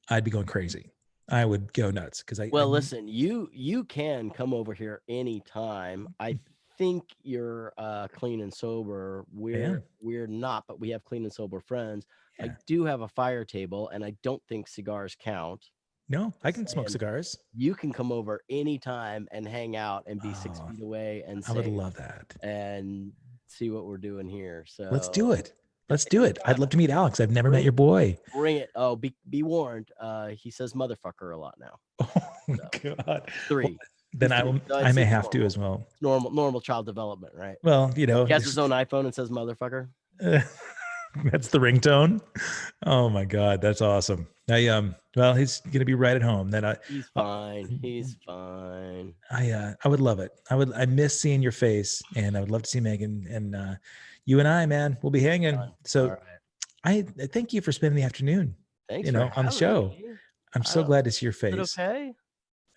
Speaker 1: I'd be going crazy. I would go nuts because
Speaker 2: listen, you can come over here anytime. I think you're clean and sober. We're not, but we have clean and sober friends. Yeah. I do have a fire table, and I don't think cigars count.
Speaker 1: No, I can smoke cigars.
Speaker 2: You can come over anytime and hang out and be 6 feet away, and
Speaker 1: I would love that
Speaker 2: and see what we're doing here. So
Speaker 1: let's do it. Let's do it. I'd love to meet Alex. I've never met your boy.
Speaker 2: Bring it. Oh, be warned. He says motherfucker a lot now.
Speaker 1: Oh God.
Speaker 2: 3.
Speaker 1: Well, then I may have to as well.
Speaker 2: Normal child development, right?
Speaker 1: Well,
Speaker 2: he has his own iPhone and says motherfucker.
Speaker 1: That's the ringtone. Oh my God, that's awesome. Well, he's gonna be right at home. Then
Speaker 2: he's fine. He's fine.
Speaker 1: I would love it. I miss seeing your face, and I would love to see Megan and you and I, man. We'll be hanging. So right. I thank you for spending the afternoon.
Speaker 2: Thanks,
Speaker 1: on the show. I'm so glad to see your face.
Speaker 2: Is it okay?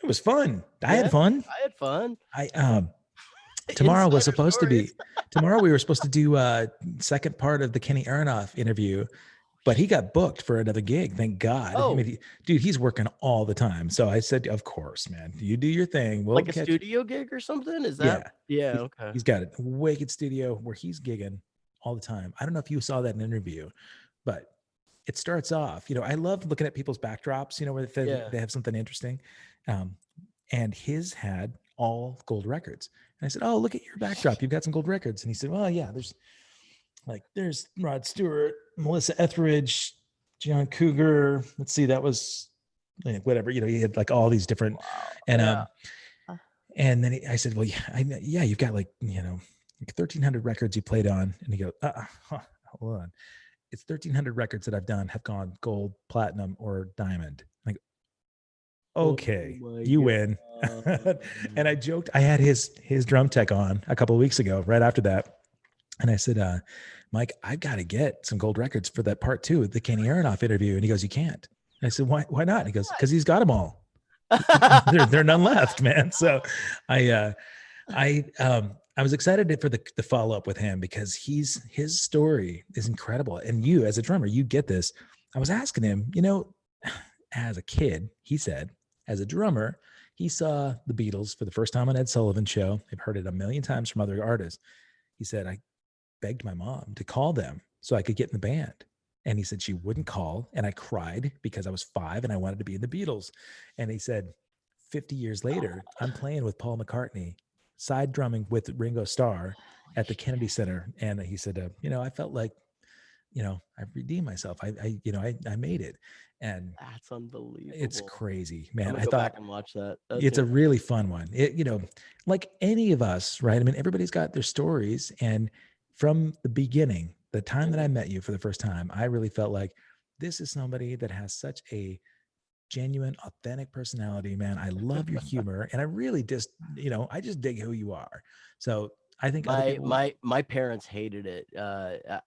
Speaker 1: It was fun. I had fun. Tomorrow was supposed to be. Tomorrow we were supposed to do second part of the Kenny Aronoff interview, but he got booked for another gig. Thank God.
Speaker 2: Oh.
Speaker 1: I mean, dude, he's working all the time. So I said, of course, man, you do your thing.
Speaker 2: We'll like a studio gig or something? Is that? Yeah. Okay.
Speaker 1: He's got a wicked studio where he's gigging all the time. I don't know if you saw that in an interview, but it starts off, I love looking at people's backdrops, where they have something interesting. And his had all gold records. And I said, oh, look at your backdrop. You've got some gold records. And he said, well, yeah, there's Rod Stewart, Melissa Etheridge, John Cougar. Let's see, that was whatever, he had like all these different, and then I said, well, yeah, you've got like 1,300 records you played on. And he goes, hold on. It's 1,300 records that I've done have gone gold, platinum, or diamond. Like, okay, you win. And I joked, I had his drum tech on a couple of weeks ago, right after that. And I said, Mike, I've got to get some gold records for that part 2 of the Kenny Aronoff interview. And he goes, you can't. And I said, why not? And he goes, because he's got them all. there are none left, man. So I was excited for the follow up with him because his story is incredible. And you, as a drummer, you get this. I was asking him, as a kid, he said, as a drummer, he saw the Beatles for the first time on Ed Sullivan's show. I've heard it a million times from other artists. He said, I begged my mom to call them so I could get in the band. And he said she wouldn't call. And I cried because I was 5 and I wanted to be in the Beatles. And he said, 50 years later, I'm playing with Paul McCartney, side drumming with Ringo Starr at the Kennedy Center. And he said, I felt like, I've redeemed myself. I made it. And
Speaker 2: that's unbelievable.
Speaker 1: It's crazy, man.
Speaker 2: I thought back and watch that.
Speaker 1: It's a really fun one. Like any of us, right? I mean, everybody's got their stories. And from the beginning, the time that I met you for the first time, I really felt like this is somebody that has such a genuine, authentic personality, man. I love your humor. And I really just, I just dig who you are. So I think
Speaker 2: my parents hated it.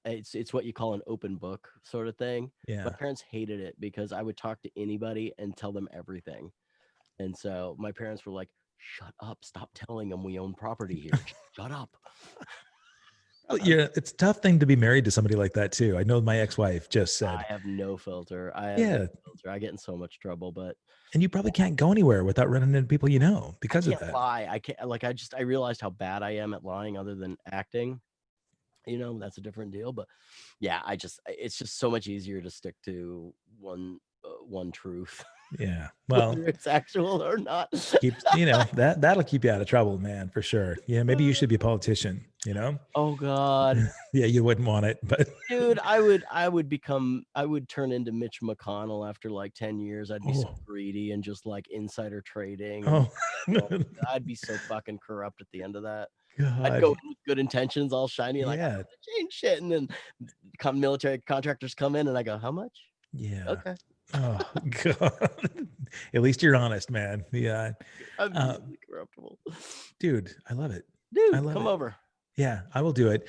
Speaker 2: It's what you call an open book sort of thing.
Speaker 1: Yeah.
Speaker 2: My parents hated it because I would talk to anybody and tell them everything. And so my parents were like, shut up. Stop telling them we own property here. Shut up.
Speaker 1: Well, yeah, it's a tough thing to be married to somebody like that too. I know my ex-wife just said,
Speaker 2: I have no filter. I have
Speaker 1: yeah,
Speaker 2: no filter. I get in so much trouble, but
Speaker 1: and you probably can't go anywhere without running into people you know
Speaker 2: I
Speaker 1: because of
Speaker 2: can't
Speaker 1: that.
Speaker 2: lie. I can't like I realized how bad I am at lying other than acting. That's a different deal. But yeah, it's just so much easier to stick to one truth,
Speaker 1: Yeah. Well,
Speaker 2: whether it's actual or not.
Speaker 1: keeps, that'll keep you out of trouble, man, for sure. Yeah, maybe you should be a politician,
Speaker 2: Oh God.
Speaker 1: Yeah, you wouldn't want it, but
Speaker 2: Dude, I would turn into Mitch McConnell after like 10 years. I'd be so
Speaker 1: oh,
Speaker 2: greedy and just like insider trading and
Speaker 1: oh,
Speaker 2: I'd be so fucking corrupt at the end of that. I'd go
Speaker 1: God.
Speaker 2: in with good intentions, all shiny, like I'm
Speaker 1: Yeah.
Speaker 2: gonna change shit, and then military contractors come in, and I go, "How much?"
Speaker 1: Yeah.
Speaker 2: Okay,
Speaker 1: Oh, God. At least you're honest, man. Yeah.
Speaker 2: I'm
Speaker 1: Uh,
Speaker 2: easily corruptible.
Speaker 1: dude, I love it. I
Speaker 2: Dude,
Speaker 1: love
Speaker 2: come
Speaker 1: it.
Speaker 2: over.
Speaker 1: Yeah, I will do it.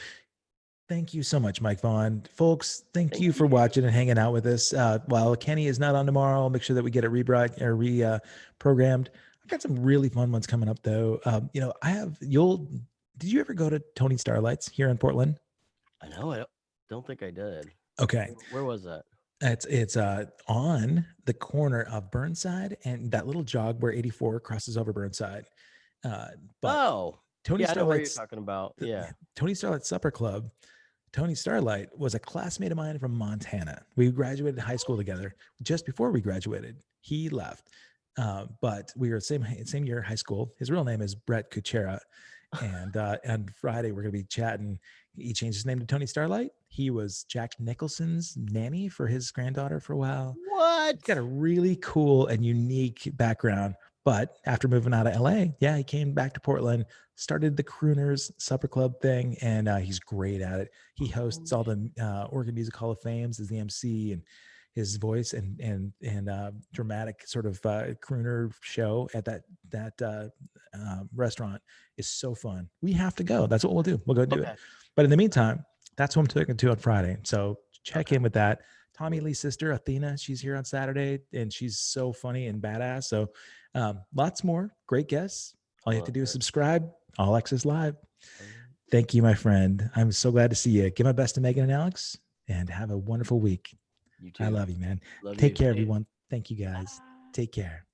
Speaker 1: Thank you so much, Mike Vaughn. Folks, thank you
Speaker 2: Thank
Speaker 1: for
Speaker 2: you.
Speaker 1: watching and hanging out with us. While Kenny is not on tomorrow, I'll make sure that we get it programmed. I've got some really fun ones coming up though. Did you ever go to Tony Starlight's here in Portland?
Speaker 2: I know. I don't think I did.
Speaker 1: Okay.
Speaker 2: Where was that?
Speaker 1: It's on the corner of Burnside and that little jog where 84 crosses over Burnside. But
Speaker 2: Oh,
Speaker 1: Tony
Speaker 2: yeah, I know where you're
Speaker 1: Starlight's
Speaker 2: talking about. Yeah.
Speaker 1: Tony Starlight Supper Club. Tony Starlight was a classmate of mine from Montana. We graduated high school together. Just before we graduated, he left, but we were same year high school. His real name is Brett Kuchera, and on Friday we're gonna be chatting. He changed his name to Tony Starlight. He was Jack Nicholson's nanny for his granddaughter for a while.
Speaker 2: What?
Speaker 1: He's got a really cool and unique background. But after moving out of LA, yeah, he came back to Portland, started the Crooners Supper Club thing, and he's great at it. He hosts all the Oregon Music Hall of Fames as the MC, and his voice and dramatic sort of crooner show at that restaurant is so fun. We have to go. That's what we'll do. We'll go do it. But in the meantime, that's what I'm taking to on Friday. So check in with that. Tommy Lee's sister, Athena, she's here on Saturday, and she's so funny and badass. So lots more great guests. All you have to do is subscribe. All Access Live. Thank you, my friend. I'm so glad to see you. Give my best to Megan and Alex, and have a wonderful week.
Speaker 2: You too.
Speaker 1: I love you, man.
Speaker 2: Love
Speaker 1: Take
Speaker 2: you.
Speaker 1: care, everyone. Thank you, guys. Take care.